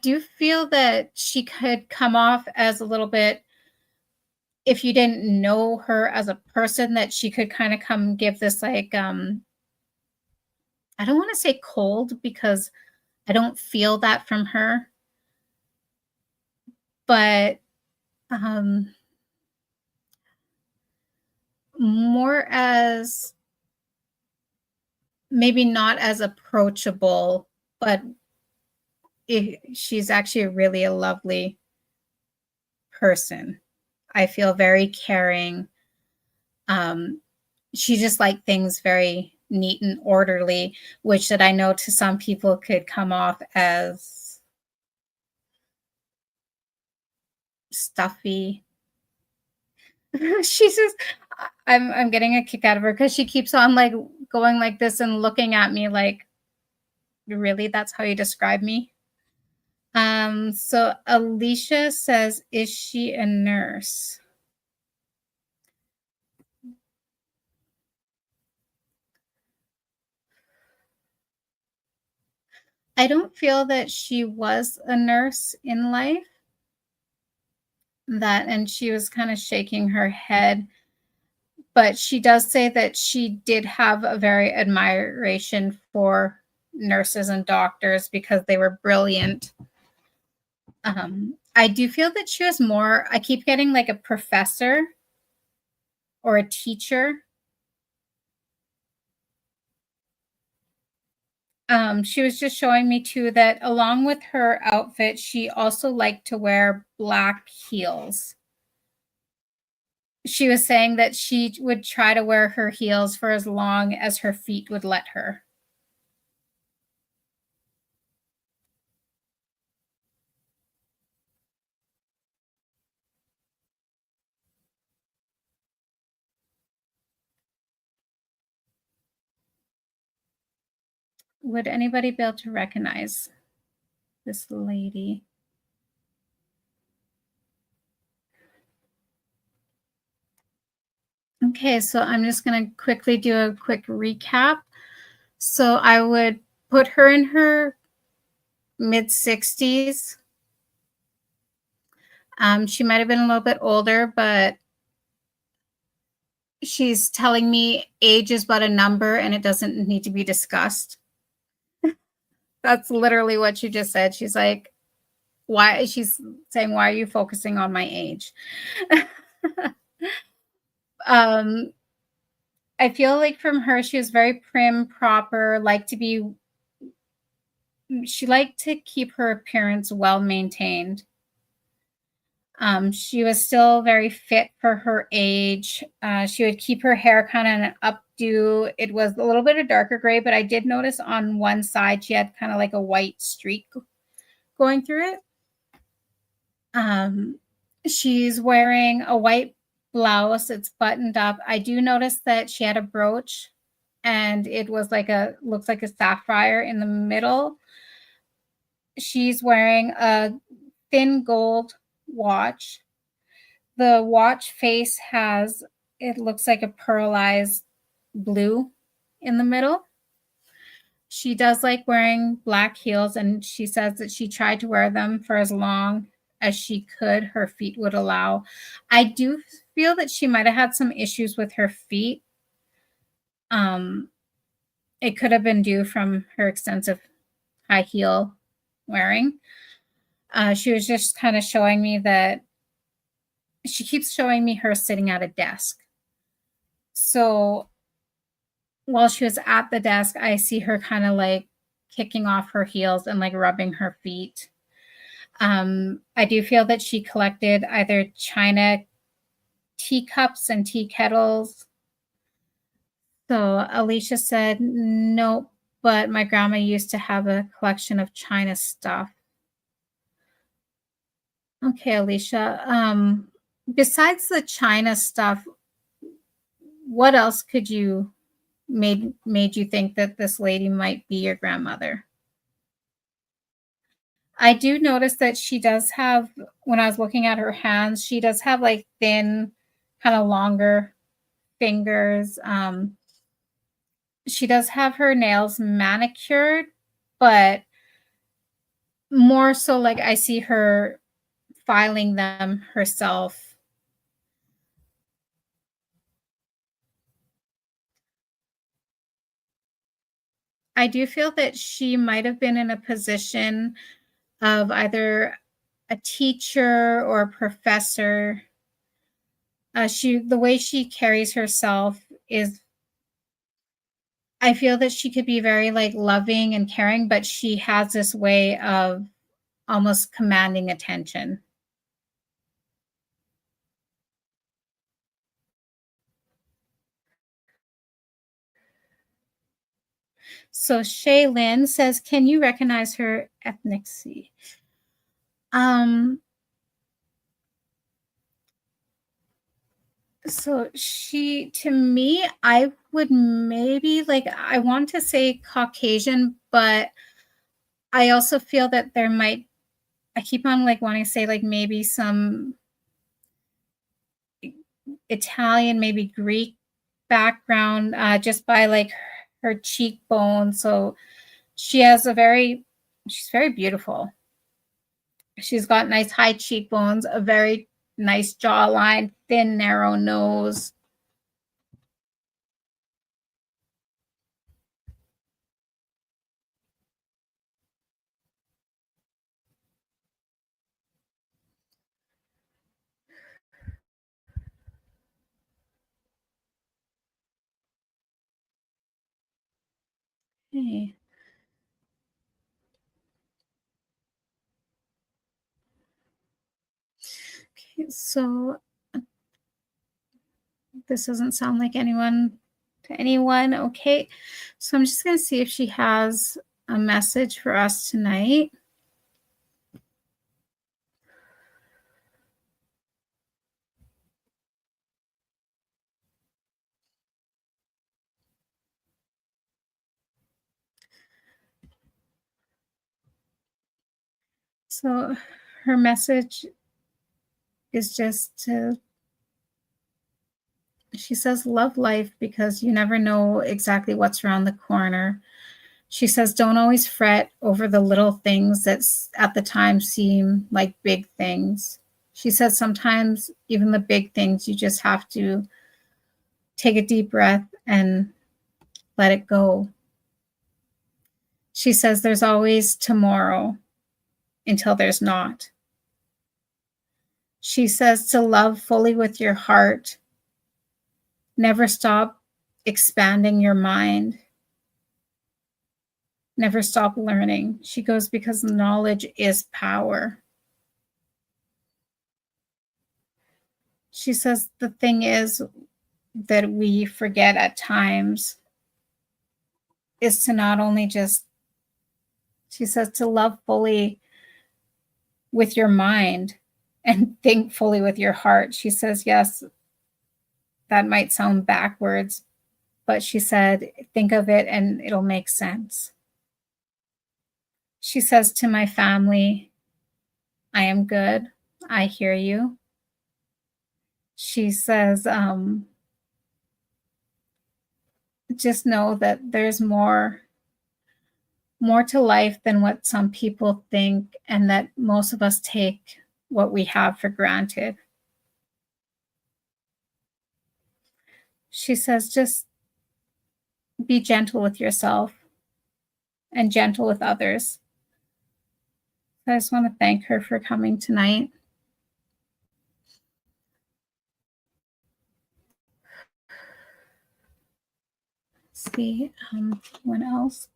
S1: do feel that she could come off as a little bit, if you didn't know her as a person, that she could kind of come give this like, I don't want to say cold, because I don't feel that from her, but more as maybe not as approachable, but she's actually really a lovely person. I feel very caring. she just liked things very neat and orderly, which that I know to some people could come off as stuffy. She says, I'm getting a kick out of her because she keeps on like going like this and looking at me like, really, that's how you describe me? So Alicia says, is she a nurse? I don't feel that she was a nurse in life. And she was kind of shaking her head. But she does say that she did have a very admiration for nurses and doctors because they were brilliant. I do feel that she was more, I keep getting like a professor or a teacher. She was just showing me too that along with her outfit, she also liked to wear black heels. She was saying that she would try to wear her heels for as long as her feet would let her. Would anybody be able to recognize this lady? Okay, so I'm just going to quickly do a quick recap. So I would put her in her mid 60s. She might have been a little bit older, but she's telling me age is but a number and it doesn't need to be discussed. That's literally what she just said. She's like, why? She's saying, why are you focusing on my age? I feel like from her, she was very prim, proper, she liked to keep her appearance well maintained. She was still very fit for her age. She would keep her hair kind of an updo. It was a little bit of darker gray, but I did notice on one side she had kind of like a white streak going through it. She's wearing a white blouse. It's buttoned up. I do notice that she had a brooch and it was looks like a sapphire in the middle. She's wearing a thin gold watch. The watch face it looks like a pearlized blue in the middle. She does like wearing black heels, and she says that she tried to wear them for as long as she could, her feet would allow. I do feel that she might have had some issues with her feet. It could have been due from her extensive high heel wearing. She was just kind of showing me that she keeps showing me her sitting at a desk. So while she was at the desk, I see her kind of like kicking off her heels and like rubbing her feet. I do feel that she collected either china teacups and tea kettles. So Alicia said, nope, but my grandma used to have a collection of china stuff. Okay, Alicia. Besides the china stuff, what else could you made you think that this lady might be your grandmother? I do notice that she does have, when I was looking at her hands, she does have like thin, kind of longer fingers. She does have her nails manicured, but more so like I see her filing them herself. I do feel that she might have been in a position of either a teacher or a professor. The way she carries herself is, I feel that she could be very like loving and caring, but she has this way of almost commanding attention. So Shaylin says, can you recognize her ethnicity? So she, to me, I would maybe like, I want to say Caucasian, but I also feel that there might, I keep on like wanting to say like maybe some Italian, maybe Greek background, just by like her cheekbone. So she has she's very beautiful. She's got nice high cheekbones, a very nice jawline, thin, narrow nose. Okay. Okay, so this doesn't sound like anyone to anyone. Okay, so I'm just going to see if she has a message for us tonight. So her message is just to, she says, love life because you never know exactly what's around the corner. She says, don't always fret over the little things that at the time seem like big things. She says, sometimes even the big things, you just have to take a deep breath and let it go. She says, there's always tomorrow until there's not. She says to love fully with your heart. Never stop expanding your mind. Never stop learning. She goes, because knowledge is power. She says, the thing is that we forget at times is to not only just, she says, to love fully with your mind and think fully with your heart. She says, yes, that might sound backwards, but she said, think of it and it'll make sense. She says to my family, I am good. I hear you. She says, just know that there's more to life than what some people think, and that most of us take what we have for granted. She says, just be gentle with yourself and gentle with others. I just want to thank her for coming tonight. Let's see, what else?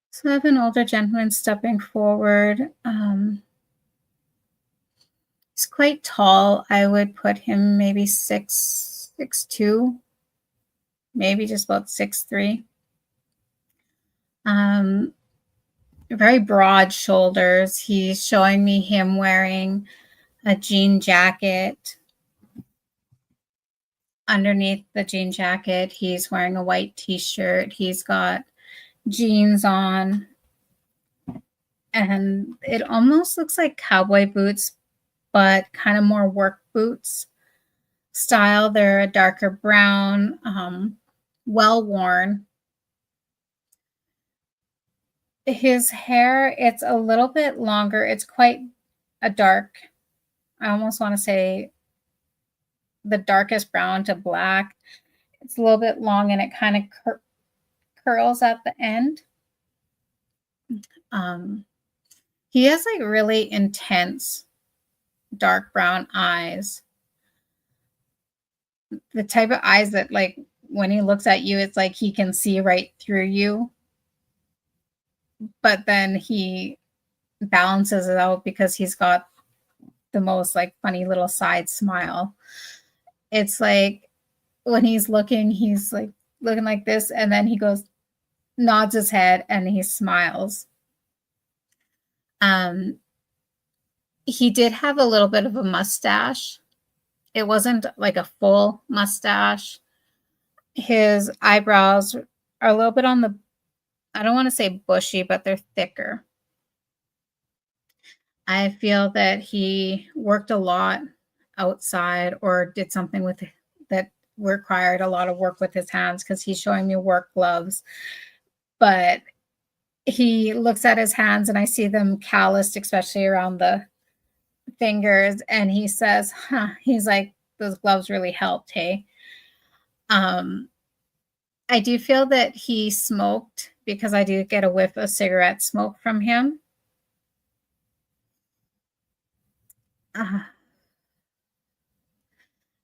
S1: So I have an older gentleman stepping forward. He's quite tall. I would put him maybe 6'2", maybe just about 6'3". Very broad shoulders. He's showing me him wearing a jean jacket. Underneath the jean jacket, he's wearing a white t-shirt. He's got jeans on, and it almost looks like cowboy boots, but kind of more work boots style. They're a darker brown, well worn. His hair, it's a little bit longer. It's quite a dark, I almost want to say the darkest brown to black. It's a little bit long and it kind of curls at the end. He has like really intense dark brown eyes. the type of eyes that, like, when he looks at you, it's like he can see right through you, but then he balances it out because he's got the most, like, funny little side smile. It's like when he's looking, he's like looking like this, and then he goes, nods his head, and he smiles. He did have a little bit of a mustache. It wasn't like a full mustache. His eyebrows are a little bit on the, I don't want to say bushy, but they're thicker. I feel that he worked a lot outside or did something with that required a lot of work with his hands, because he's showing me work gloves. But he looks at his hands and I see them calloused, especially around the fingers. And he says, he's like, those gloves really helped, hey? I do feel that he smoked, because I do get a whiff of cigarette smoke from him.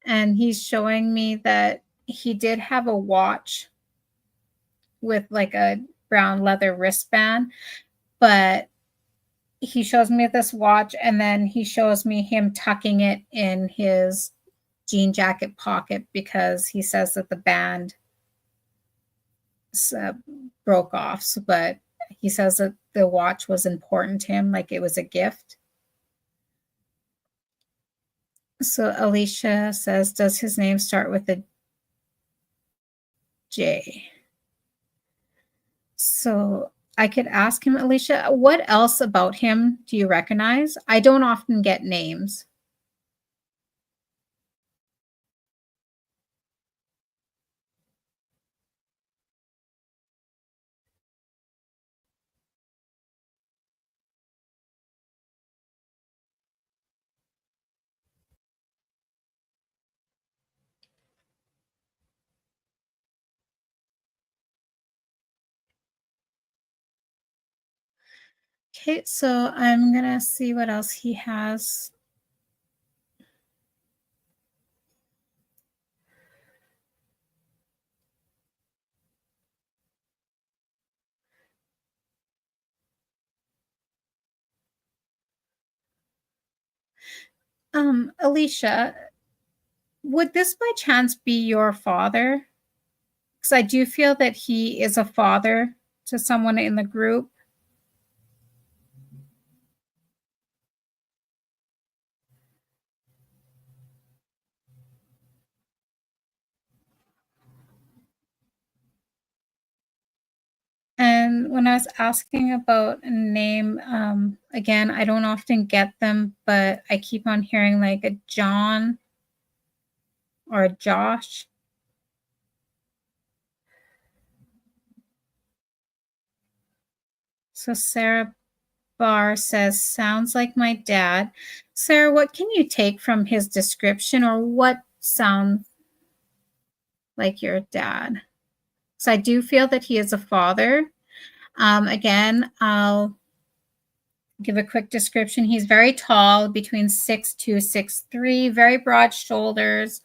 S1: And he's showing me that he did have a watch with like a brown leather wristband, but he shows me this watch and then he shows me him tucking it in his jean jacket pocket, because he says that the band broke off. But he says that the watch was important to him, like it was a gift. So Alicia says, does his name start with a J? So I could ask him, Alicia, what else about him do you recognize? I don't often get names. Okay, so I'm going to see what else he has. Alicia, would this by chance be your father? Because I do feel that he is a father to someone in the group. And when I was asking about a name, again, I don't often get them, but I keep on hearing like a John or a Josh. So Sarah Barr says, sounds like my dad. Sarah, what can you take from his description, or what sounds like your dad? So I do feel that he is a father. Again, I'll give a quick description. He's very tall, between 6'2", 6'3", very broad shoulders.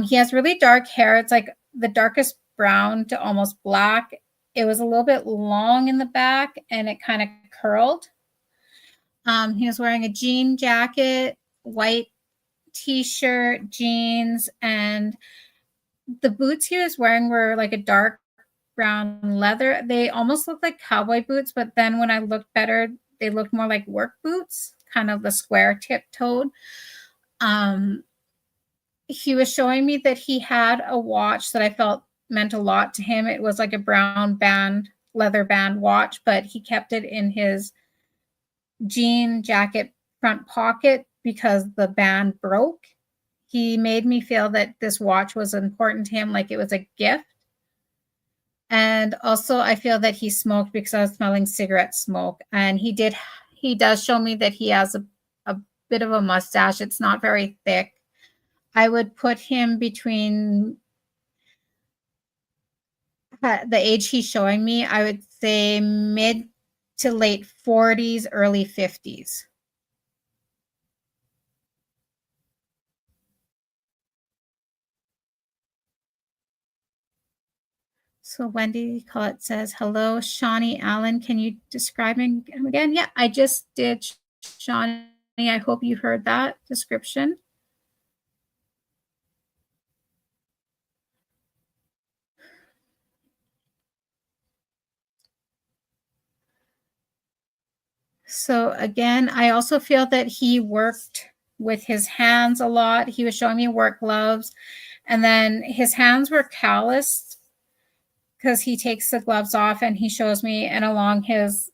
S1: He has really dark hair. It's like the darkest brown to almost black. It was a little bit long in the back and it kind of curled. He was wearing a jean jacket, white t-shirt, jeans, and the boots he was wearing were like a dark brown leather. They almost looked like cowboy boots, but then when I looked better, they looked more like work boots, kind of the square tip-toed. He was showing me that he had a watch that I felt meant a lot to him. It was like a brown band, leather band watch, but he kept it in his jean jacket front pocket because the band broke. He made me feel that this watch was important to him, like it was a gift. And also I feel that he smoked because I was smelling cigarette smoke. And he does show me that he has a bit of a mustache. It's not very thick. I would put him between the age he's showing me, I would say mid to late 40s, early 50s. So Wendy Collette says, hello, Shawnee Allen. Can you describe him again? Yeah, I just did, Shawnee. I hope you heard that description. So again, I also feel that he worked with his hands a lot. He was showing me work gloves, and then his hands were calloused because he takes the gloves off and he shows me, and along his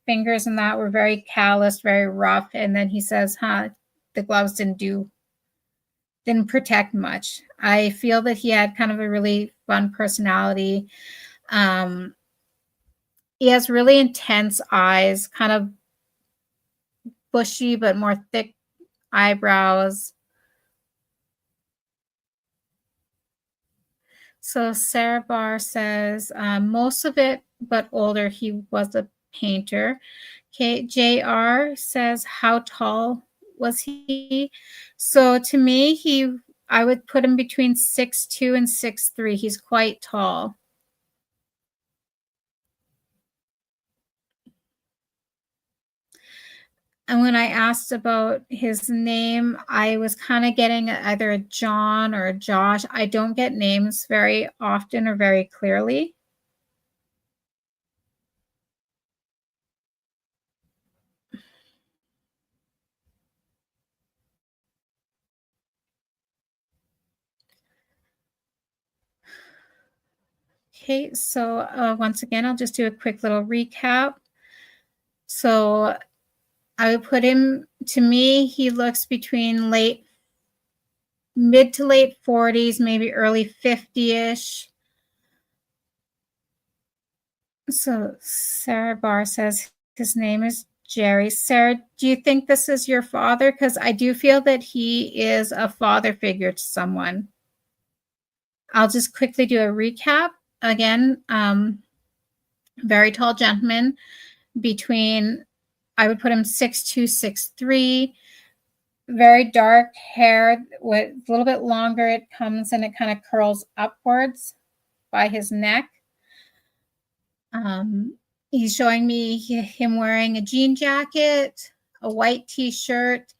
S1: fingers and that were very calloused, very rough. And then he says, the gloves didn't protect much. I feel that he had kind of a really fun personality. He has really intense eyes, kind of bushy but more thick eyebrows. So Sarah Barr says, most of it, but older. He was a painter. Okay, JR says, how tall was he? So to me, I would put him between 6'2" and 6'3". He's quite tall. And when I asked about his name, I was kind of getting either a John or a Josh. I don't get names very often or very clearly. Okay, so once again, I'll just do a quick little recap. So I would put him, to me, he looks between mid to late 40s, maybe early 50-ish. So Sarah Barr says his name is Jerry. Sarah, do you think this is your father? Because I do feel that he is a father figure to someone. I'll just quickly do a recap. Again, very tall gentleman, I would put him 6'2", 6'3", very dark hair with a little bit longer. It comes and it kind of curls upwards by his neck. He's showing me him wearing a jean jacket, a white t-shirt.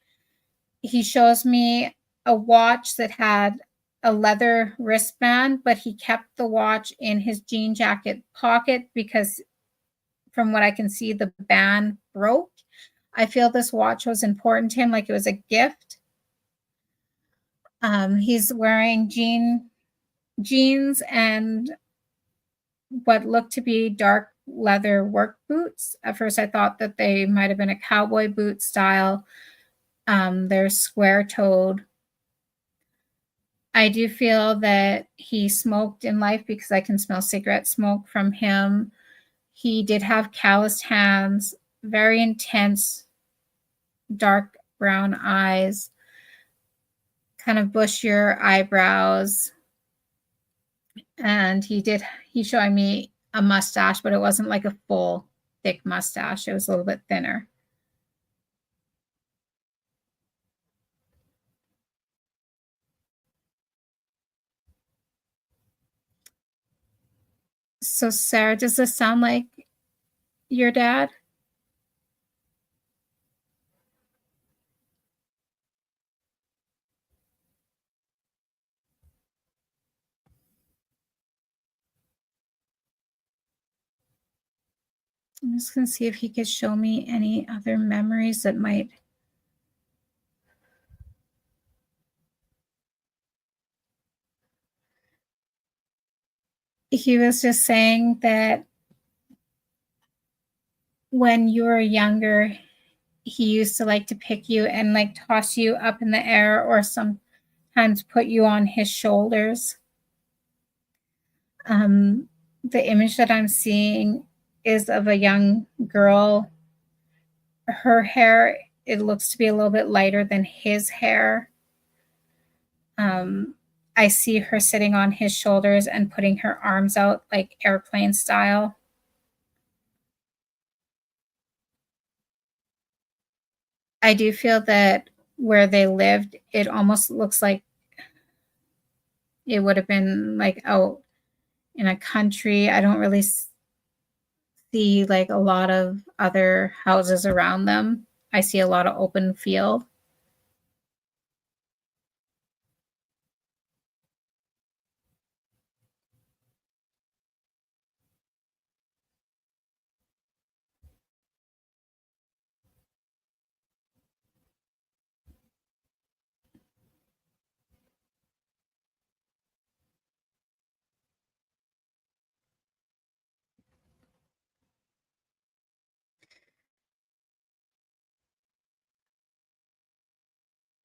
S1: He shows me a watch that had a leather wristband, but he kept the watch in his jean jacket pocket because from what I can see, the band broke. I feel this watch was important to him, like it was a gift. He's wearing jeans and what looked to be dark leather work boots. At first, I thought that they might have been a cowboy boot style. They're square-toed. I do feel that he smoked in life because I can smell cigarette smoke from him. He did have calloused hands, very intense, dark brown eyes, kind of bushier eyebrows. And he's showing me a mustache, but it wasn't like a full thick mustache. It was a little bit thinner. So Sarah, does this sound like your dad? I'm just going to see if he could show me any other memories that might. He was just saying that when you were younger, he used to like to pick you and like toss you up in the air or sometimes put you on his shoulders. The image that I'm seeing is of a young girl. Her hair, it looks to be a little bit lighter than his hair. I see her sitting on his shoulders and putting her arms out like airplane style. I do feel that where they lived, it almost looks like it would have been like out in a country. I don't really see like a lot of other houses around them. I see a lot of open field.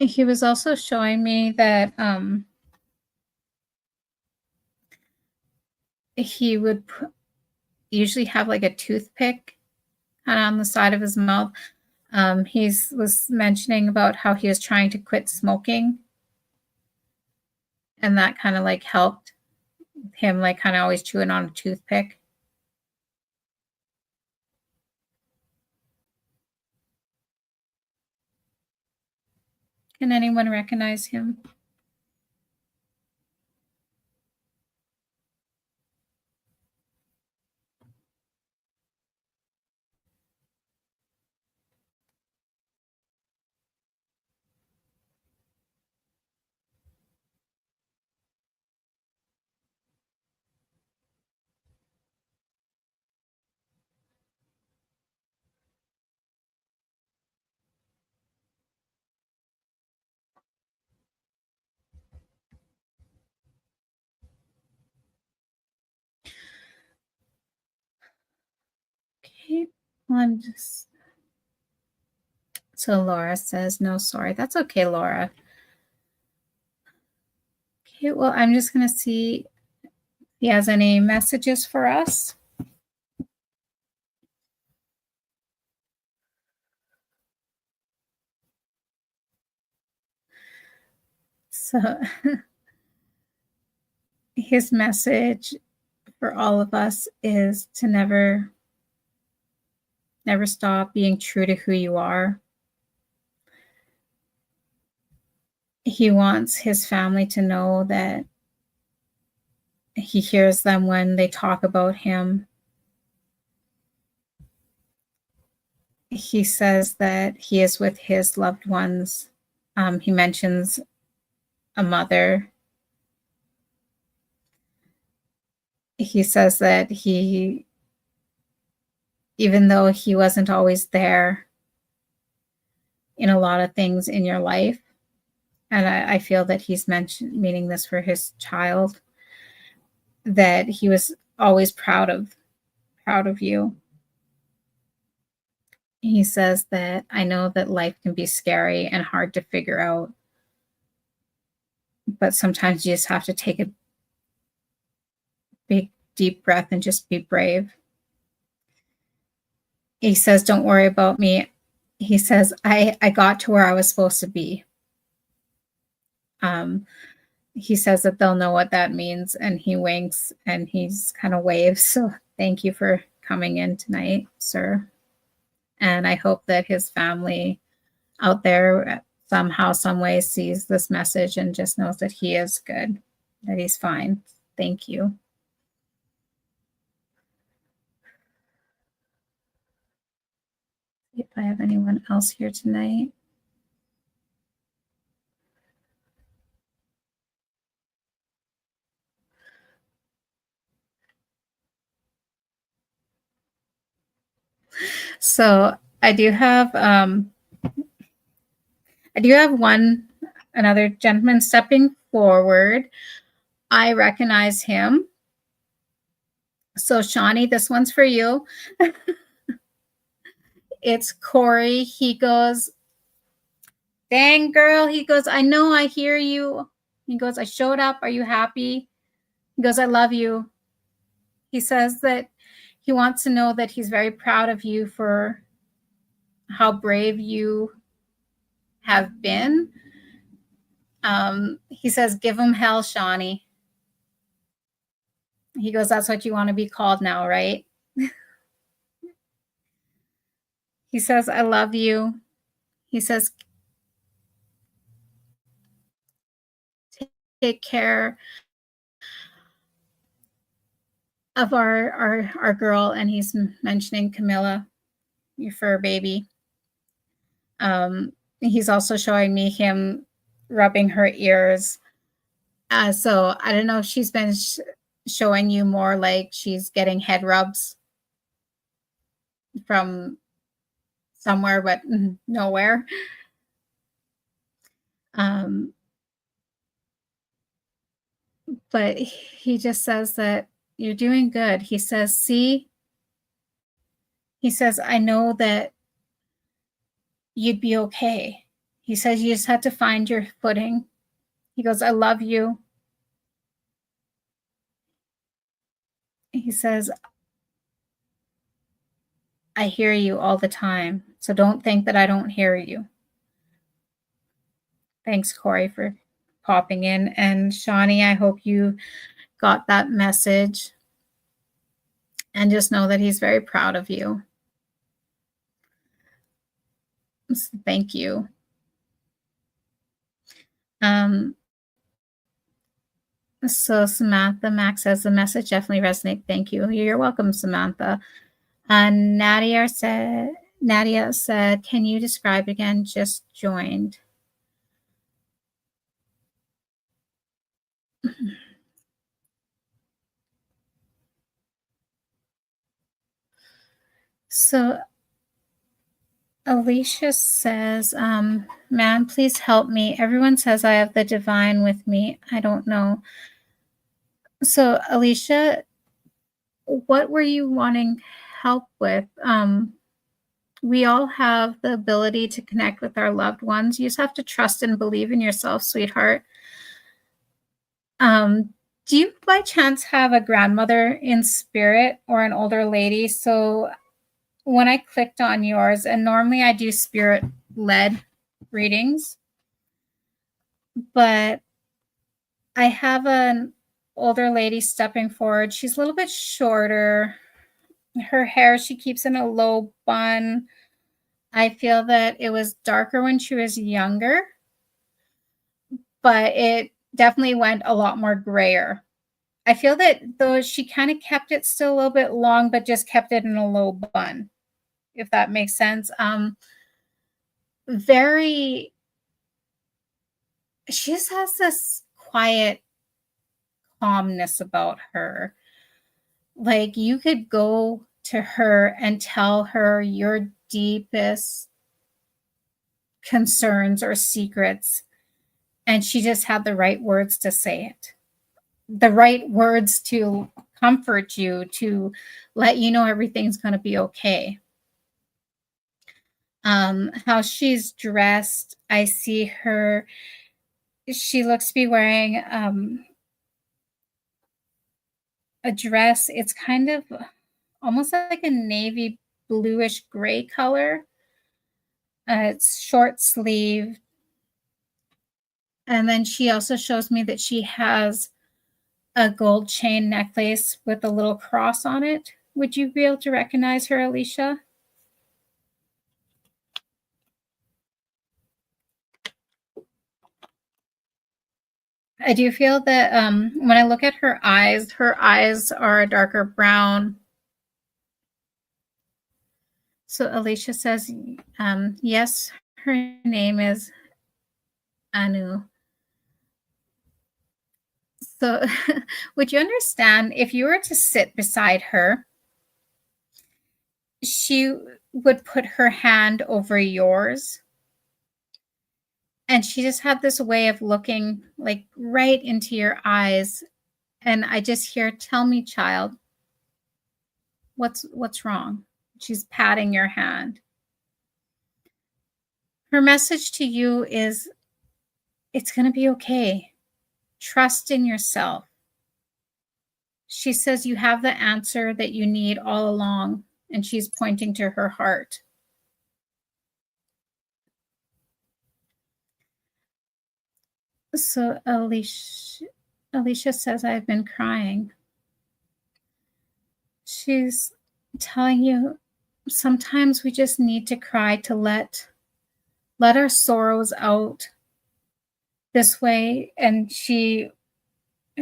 S1: He was also showing me that he would usually have like a toothpick kind of on the side of his mouth. He was mentioning about how he was trying to quit smoking, and that kind of like helped him, like kind of always chewing on a toothpick. Can anyone recognize him? Okay, well, I'm just. So Laura says, no, sorry. That's okay, Laura. Okay, well, I'm just going to see if he has any messages for us. So his message for all of us is to never stop being true to who you are. He wants his family to know that he hears them when they talk about him. He says that he is with his loved ones. He mentions a mother. He says that even though he wasn't always there in a lot of things in your life, and I feel that he's meaning this for his child, that he was always proud of you. He says that I know that life can be scary and hard to figure out, but sometimes you just have to take a big, deep breath and just be brave. He says, don't worry about me. He says, I got to where I was supposed to be. He says that they'll know what that means, and he winks and he's kind of waves. So thank you for coming in tonight, sir. And I hope that his family out there somehow, some way sees this message and just knows that he is good, that he's fine. Thank you. If I have anyone else here tonight. So I do have another gentleman stepping forward. I recognize him. So Shawnee, this one's for you. It's Corey. He goes, dang girl. He goes, I know, I hear you. He goes, I showed up. Are you happy? He goes, I love you. He says that he wants to know that he's very proud of you for how brave you have been. He says, give him hell, Shawnee. He goes, that's what you want to be called now, right? He says, I love you. He says, take care of our girl, and he's mentioning Camilla, your fur baby. He's also showing me him rubbing her ears. So I don't know if she's been showing you more like she's getting head rubs from somewhere, but nowhere. But he just says that you're doing good. He says, see, he says, I know that you'd be okay. He says, you just had to find your footing. He goes, I love you. He says, I hear you all the time. So don't think that I don't hear you. Thanks, Corey, for popping in. And Shawnee, I hope you got that message. And just know that he's very proud of you. So thank you. So Samantha Max says the message definitely resonates. Thank you. You're welcome, Samantha. Nadia said, can you describe again? Just joined. So Alicia says, man, please help me. Everyone says I have the divine with me. I don't know. So Alicia, what were you wanting help with? We all have the ability to connect with our loved ones. You just have to trust and believe in yourself, sweetheart. Do you by chance have a grandmother in spirit or an older lady? So when I clicked on yours, and normally I do spirit-led readings, but I have an older lady stepping forward. She's a little bit shorter. Her hair, she keeps in a low bun. I feel that it was darker when she was younger, but it definitely went a lot more grayer. I feel that though she kind of kept it still a little bit long, but just kept it in a low bun, if that makes sense. She just has this quiet calmness about her. Like you could go to her and tell her your deepest concerns or secrets, and she just had the right words to say it. The right words to comfort you, to let you know everything's going to be okay. How she's dressed, I see her, she looks to be wearing a dress. It's kind of almost like a navy bluish gray color. It's short sleeve. And then she also shows me that she has a gold chain necklace with a little cross on it. Would you be able to recognize her, Alicia? I do feel that when I look at her eyes are a darker brown. So Alicia says, yes, her name is Anu. So would you understand if you were to sit beside her, she would put her hand over yours, and she just had this way of looking like right into your eyes. And I just hear, tell me, child, what's wrong? She's patting your hand. Her message to you is, it's going to be okay. Trust in yourself. She says you have the answer that you need all along, and she's pointing to her heart. So Alicia says, I've been crying. She's telling you sometimes we just need to cry to let our sorrows out this way. And she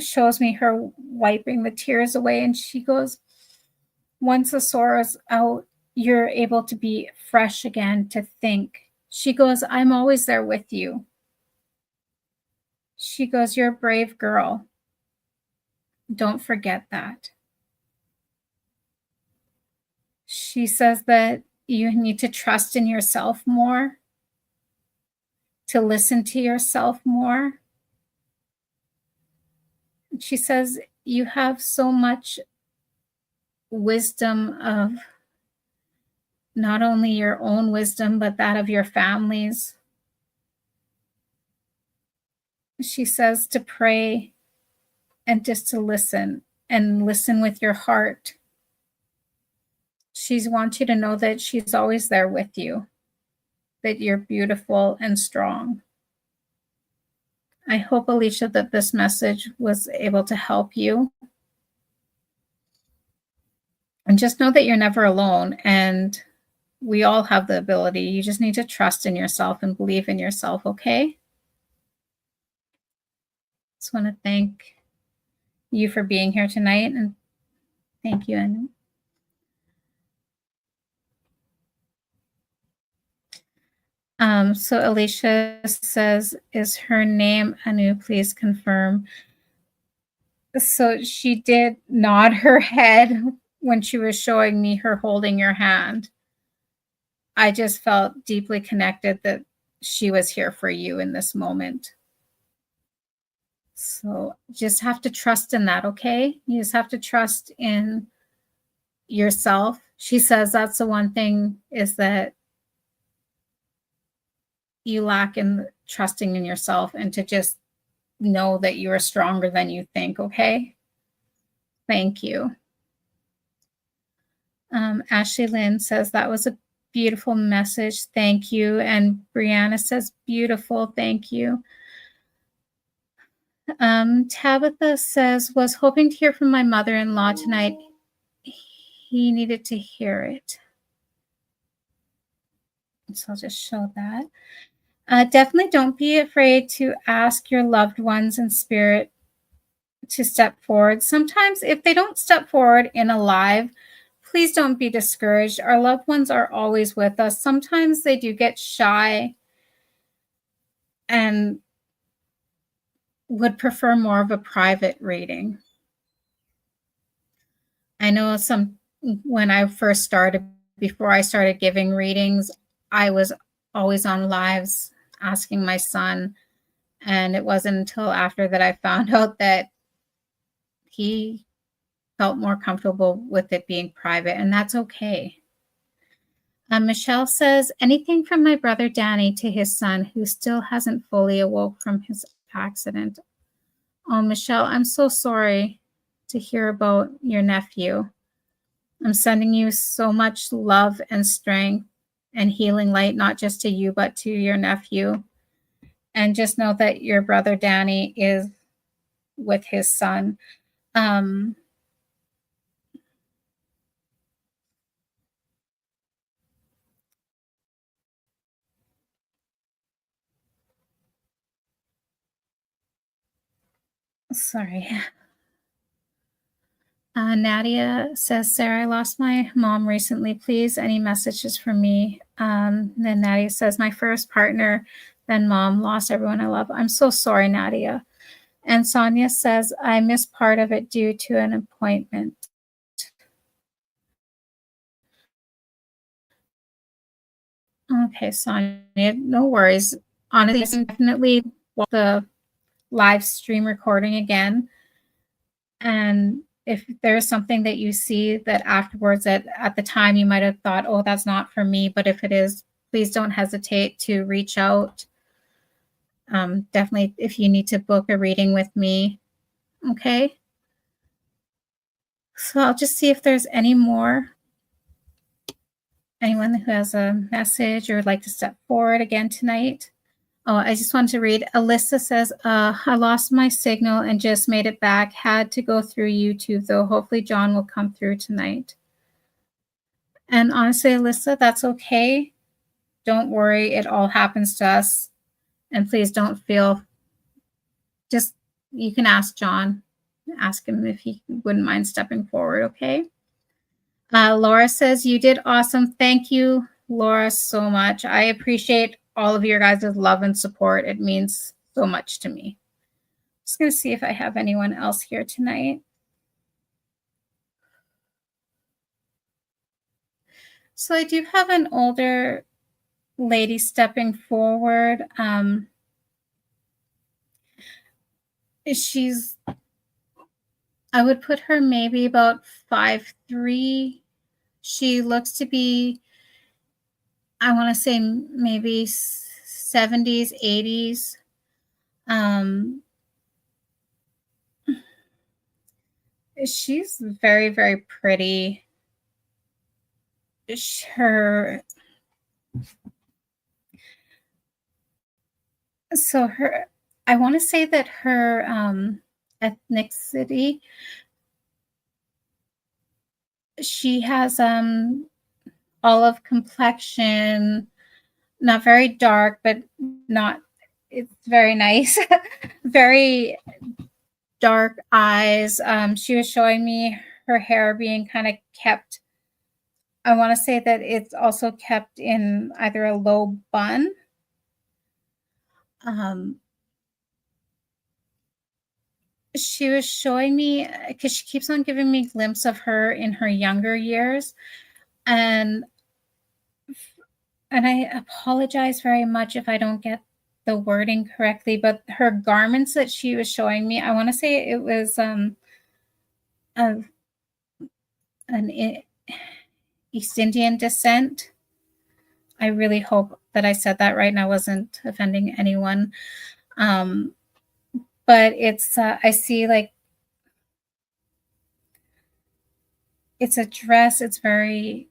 S1: shows me her wiping the tears away, and she goes, once the sorrow's out, you're able to be fresh again, to think. She goes, I'm always there with you. She goes, you're a brave girl. Don't forget that. She says that you need to trust in yourself more, to listen to yourself more. She says you have so much wisdom, of not only your own wisdom, but that of your families. She says to pray and just to listen, and listen with your heart. She wants you to know that she's always there with you, that you're beautiful and strong. I hope, Alicia, that this message was able to help you. And just know that you're never alone, and we all have the ability. You just need to trust in yourself and believe in yourself, okay? Just want to thank you for being here tonight, and thank you, Anu. So Alicia says, is her name Anu? Please confirm. So she did nod her head when she was showing me her holding your hand. I just felt deeply connected that she was here for you in this moment. So just have to trust in that, okay? You just have to trust in yourself. She says that's the one thing, is that you lack in trusting in yourself, and to just know that you are stronger than you think, okay? Thank you. Ashley Lynn says that was a beautiful message. Thank you. And Brianna says beautiful. Thank you. Tabitha says, was hoping to hear from my mother-in-law tonight. He needed to hear it. So I'll just show that. Definitely don't be afraid to ask your loved ones in spirit to step forward. Sometimes if they don't step forward in a live, please don't be discouraged. Our loved ones are always with us. Sometimes they do get shy and would prefer more of a private reading. I know when I first started, before I started giving readings, I was always on lives asking my son. And it wasn't until after that I found out that he felt more comfortable with it being private, and that's okay. Michelle says, anything from my brother Danny to his son, who still hasn't fully awoke from his accident. Oh, Michelle, I'm so sorry to hear about your nephew. I'm sending you so much love and strength and healing light, not just to you, but to your nephew. And just know that your brother Danny is with his son. Sorry. Nadia says, Sarah, I lost my mom recently. Please, any messages for me? Then Nadia says, my first partner, then mom, lost everyone I love. I'm so sorry, Nadia. And Sonia says, I missed part of it due to an appointment. Okay, Sonia, no worries. Honestly, definitely watch the live stream recording again. And if there's something that you see that afterwards, that at the time you might have thought, oh, that's not for me, but if it is, please don't hesitate to reach out. Definitely, if you need to book a reading with me. Okay. So I'll just see if there's anyone who has a message or would like to step forward again tonight. Oh, I just wanted to read. Alyssa says, I lost my signal and just made it back. Had to go through YouTube, though. Hopefully John will come through tonight. And honestly, Alyssa, that's okay. Don't worry. It all happens to us. And please don't feel, you can ask John. ask him if he wouldn't mind stepping forward, okay? Laura says, you did awesome. Thank you, Laura, so much. I appreciate all of your guys' love and support. It means so much to me. Just going to see if I have anyone else here tonight. So I do have an older lady stepping forward. I would put her maybe about 5'3". She looks to be, I want to say maybe 70s, 80s. She's very, very pretty. I want to say that her ethnicity, she has olive complexion, not very dark, but it's very nice. Very dark eyes. She was showing me her hair being kind of kept. I want to say that it's also kept in either a low bun. She was showing me, because she keeps on giving me a glimpse of her in her younger years. And I apologize very much if I don't get the wording correctly, but her garments that she was showing me, I want to say it was an East Indian descent. I really hope that I said that right and I wasn't offending anyone. But it's, I see like, it's a dress. It's very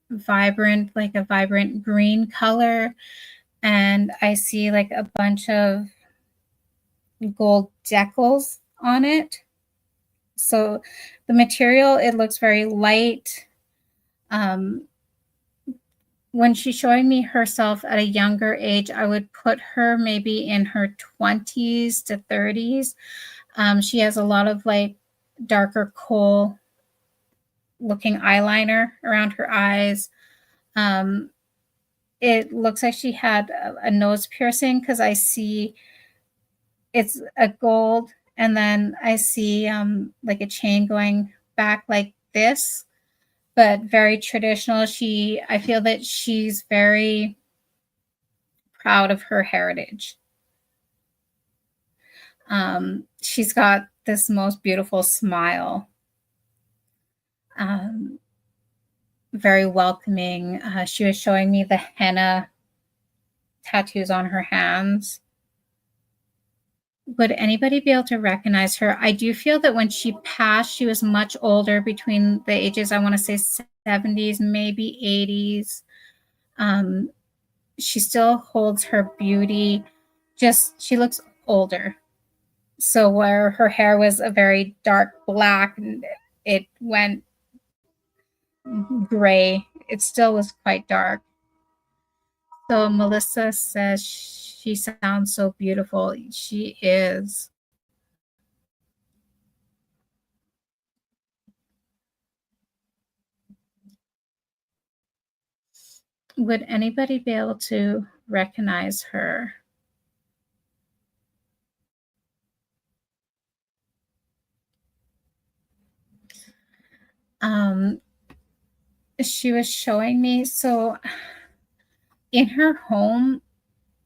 S1: vibrant, like a vibrant green color. And I see like a bunch of gold decals on it. So the material, it looks very light. When she's showing me herself at a younger age, I would put her maybe in her 20s to 30s. She has a lot of like darker kohl looking eyeliner around her eyes. It looks like she had a nose piercing, because I see it's a gold, and then I see like a chain going back like this, but very traditional. I feel that she's very proud of her heritage. She's got this most beautiful smile. Very welcoming. She was showing me the henna tattoos on her hands. Would anybody be able to recognize her? I do feel that when she passed, she was much older, between the ages, I want to say 70s, maybe 80s. She still holds her beauty, just she looks older. So where her hair was a very dark black, it went gray. It still was quite dark. So Melissa says she sounds so beautiful. She is. Would anybody be able to recognize her? She was showing me, so in her home,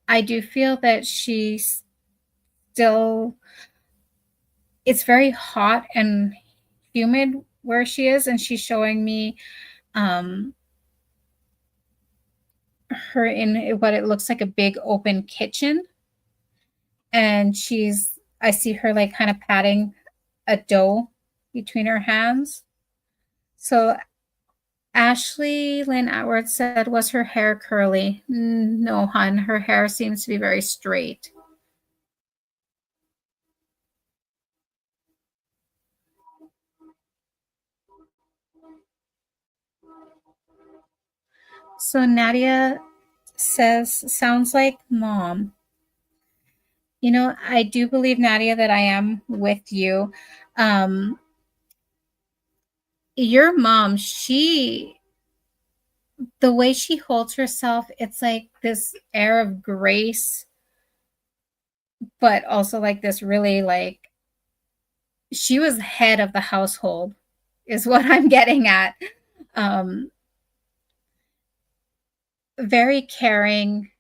S1: I do feel that she's still, it's very hot and humid where she is, and she's showing me her in what it looks like a big open kitchen. And I see her like kind of patting a dough between her hands. So Ashley Lynn Atwood said, was her hair curly? No, hun. Her hair seems to be very straight. So Nadia says, sounds like mom. You know, I do believe, Nadia, that I am with you. Your mom, the way she holds herself, it's like this air of grace, but also like this really like she was head of the household is what I'm getting at. Very caring,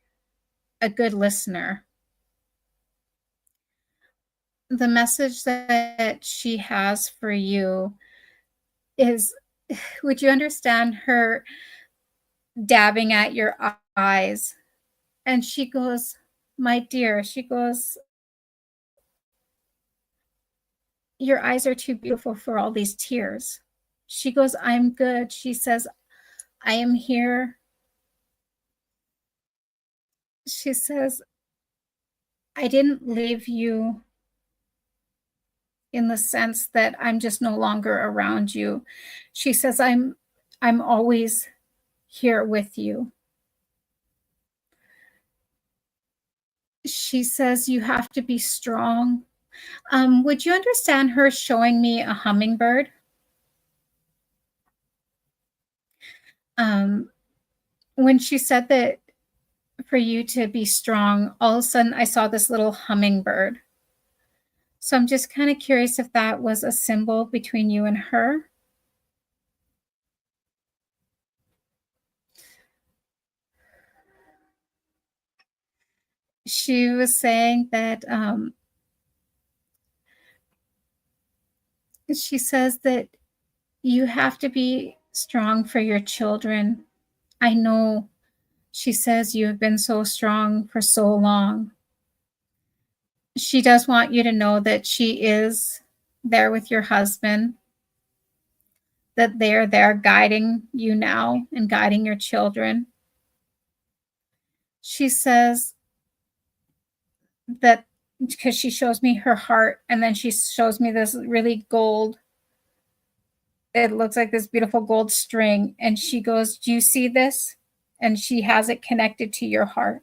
S1: a good listener. The message that she has for you is, would you understand her dabbing at your eyes? And she goes, my dear, she goes, your eyes are too beautiful for all these tears. She goes, I'm good. She says, I am here. She says, I didn't leave you in the sense that I'm just no longer around you. She says, I'm always here with you. She says, you have to be strong. Would you understand her showing me a hummingbird? When she said that for you to be strong, all of a sudden I saw this little hummingbird. So I'm just kind of curious if that was a symbol between you and her. She was saying that she says that you have to be strong for your children. I know, she says, you have been so strong for so long. She does want you to know that she is there with your husband, that they're there guiding you now and guiding your children. She says that because she shows me her heart and then she shows me this really gold, it looks like this beautiful gold string, and she goes, do you see this? And she has it connected to your heart.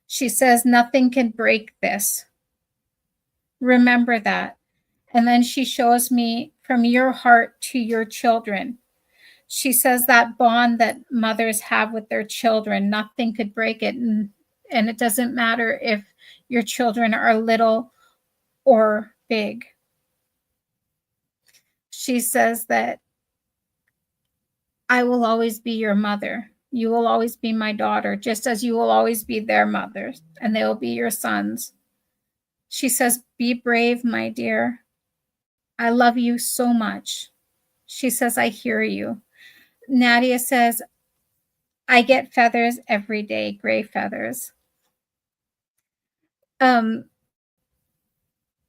S1: She says, nothing can break this. Remember that. And then she shows me from your heart to your children. She says that bond that mothers have with their children, nothing could break it. And it doesn't matter if your children are little or big. She says that I will always be your mother. You will always be my daughter, just as you will always be their mothers, and they will be your sons. She says, be brave, my dear. I love you so much. She says, I hear you. Nadia says, I get feathers every day, gray feathers.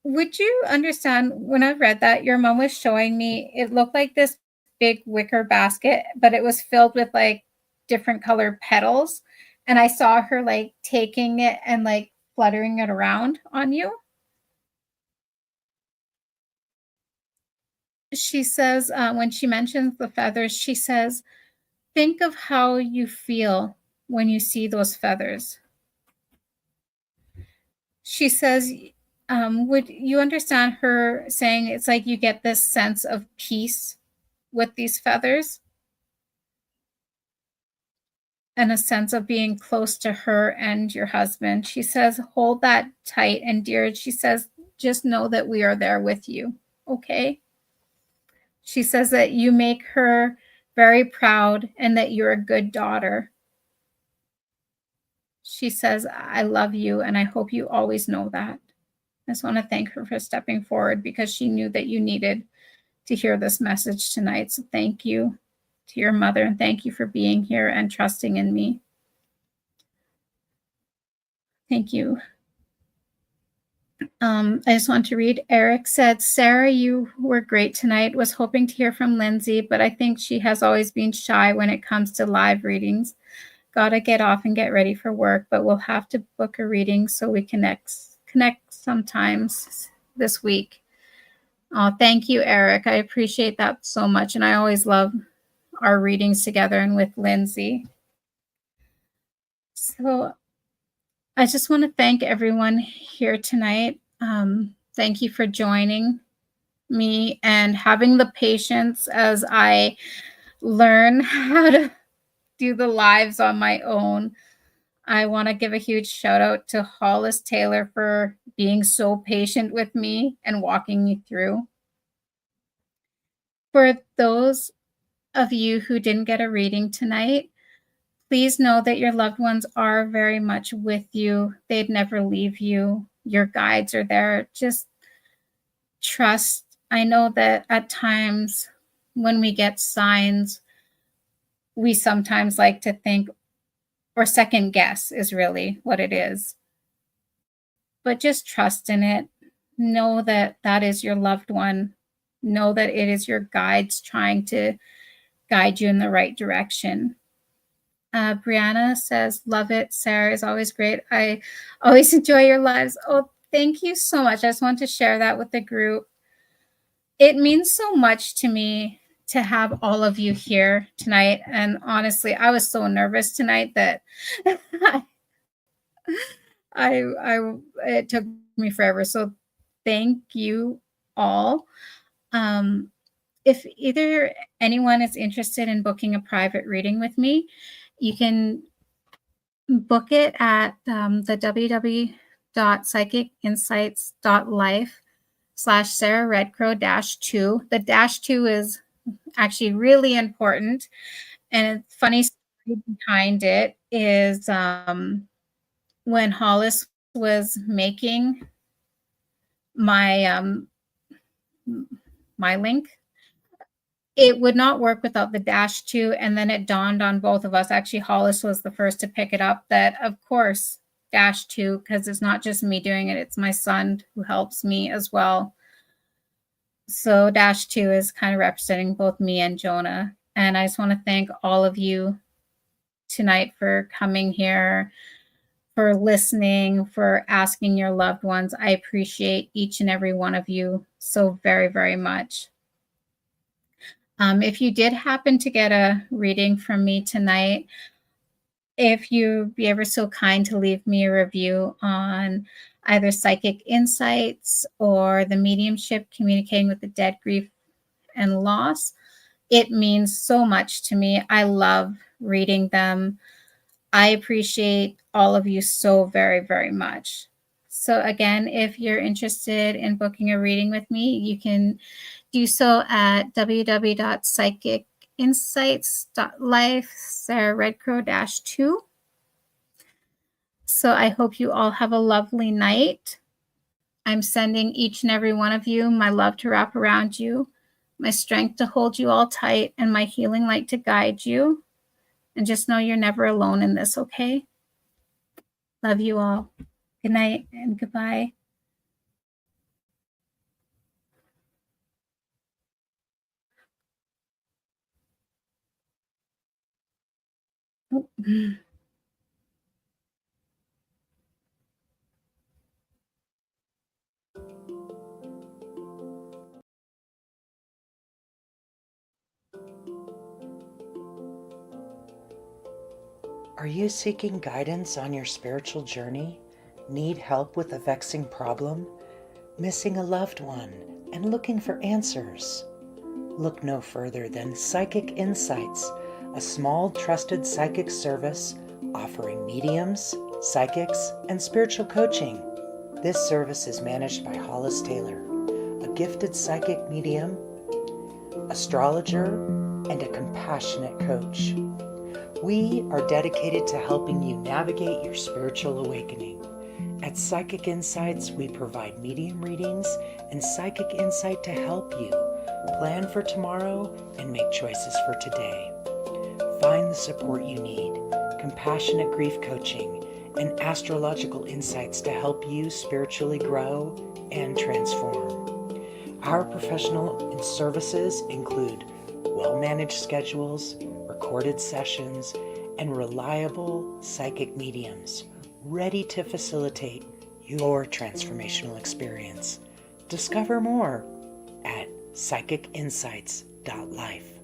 S1: Would you understand, when I read that, your mom was showing me, it looked like this big wicker basket, but it was filled with like different colored petals. And I saw her like taking it and like fluttering it around on you. She says, when she mentions the feathers, she says, think of how you feel when you see those feathers. She says, would you understand her saying it's like you get this sense of peace with these feathers and a sense of being close to her and your husband? She says, hold that tight and dear. She says, just know that we are there with you. Okay. She says that you make her very proud and that you're a good daughter. She says, I love you and I hope you always know that. I just want to thank her for stepping forward because she knew that you needed to hear this message tonight. So thank you to your mother and thank you for being here and trusting in me. Thank you. I just want to read. Eric said, Sarah, you were great tonight. Was hoping to hear from Lindsay, but I think she has always been shy when it comes to live readings. Gotta get off and get ready for work, but we'll have to book a reading so we connect sometimes this week. Oh, thank you, Eric. I appreciate that so much. And I always love our readings together and with Lindsay. So I just want to thank everyone here tonight. Thank you for joining me and having the patience as I learn how to do the lives on my own. I want to give a huge shout out to Hollis Taylor for being so patient with me and walking me through. For those of you who didn't get a reading tonight, please know that your loved ones are very much with you. They'd never leave you. Your guides are there. Just trust. I know that at times when we get signs, we sometimes like to think or second guess is really what it is. But just trust in it. Know that that is your loved one. Know that it is your guides trying to guide you in the right direction. Brianna says, love it. Sarah is always great. I always enjoy your lives. Oh, thank you so much. I just want to share that with the group. It means so much to me to have all of you here tonight. And honestly, I was so nervous tonight that it took me forever. So thank you all. If either anyone is interested in booking a private reading with me, you can book it at the www.psychicinsights.life/Sarah Redcrow -2. The -2 is actually really important. And a funny story behind it is when Hollis was making my my link, it would not work without the -2. And then it dawned on both of us. Actually, Hollis was the first to pick it up that, of course, -2, because it's not just me doing it, it's my son who helps me as well. So -2 is kind of representing both me and Jonah. And I just want to thank all of you tonight for coming here, for listening, for asking your loved ones. I appreciate each and every one of you so very, very much. If you did happen to get a reading from me tonight, if you'd be ever so kind to leave me a review on either Psychic Insights or the mediumship, Communicating with the Dead, Grief, and Loss, it means so much to me. I love reading them. I appreciate all of you so very, very much. So again, if you're interested in booking a reading with me, you can do so at www.psychicinsights.life, Sarah Redcrow -2. So I hope you all have a lovely night. I'm sending each and every one of you my love to wrap around you, my strength to hold you all tight, and my healing light to guide you. And just know you're never alone in this, okay? Love you all. Good night and goodbye. Oh.
S3: Are you seeking guidance on your spiritual journey? Need help with a vexing problem? Missing a loved one and looking for answers? Look no further than Psychic Insights, a small trusted psychic service offering mediums, psychics, and spiritual coaching. This service is managed by Hollis Taylor, a gifted psychic medium, astrologer, and a compassionate coach. We are dedicated to helping you navigate your spiritual awakening. At Psychic Insights, we provide medium readings and psychic insight to help you plan for tomorrow and make choices for today. Find the support you need, compassionate grief coaching, and astrological insights to help you spiritually grow and transform. Our professional services include well-managed schedules, recorded sessions, and reliable psychic mediums ready to facilitate your transformational experience. Discover more at psychicinsights.life.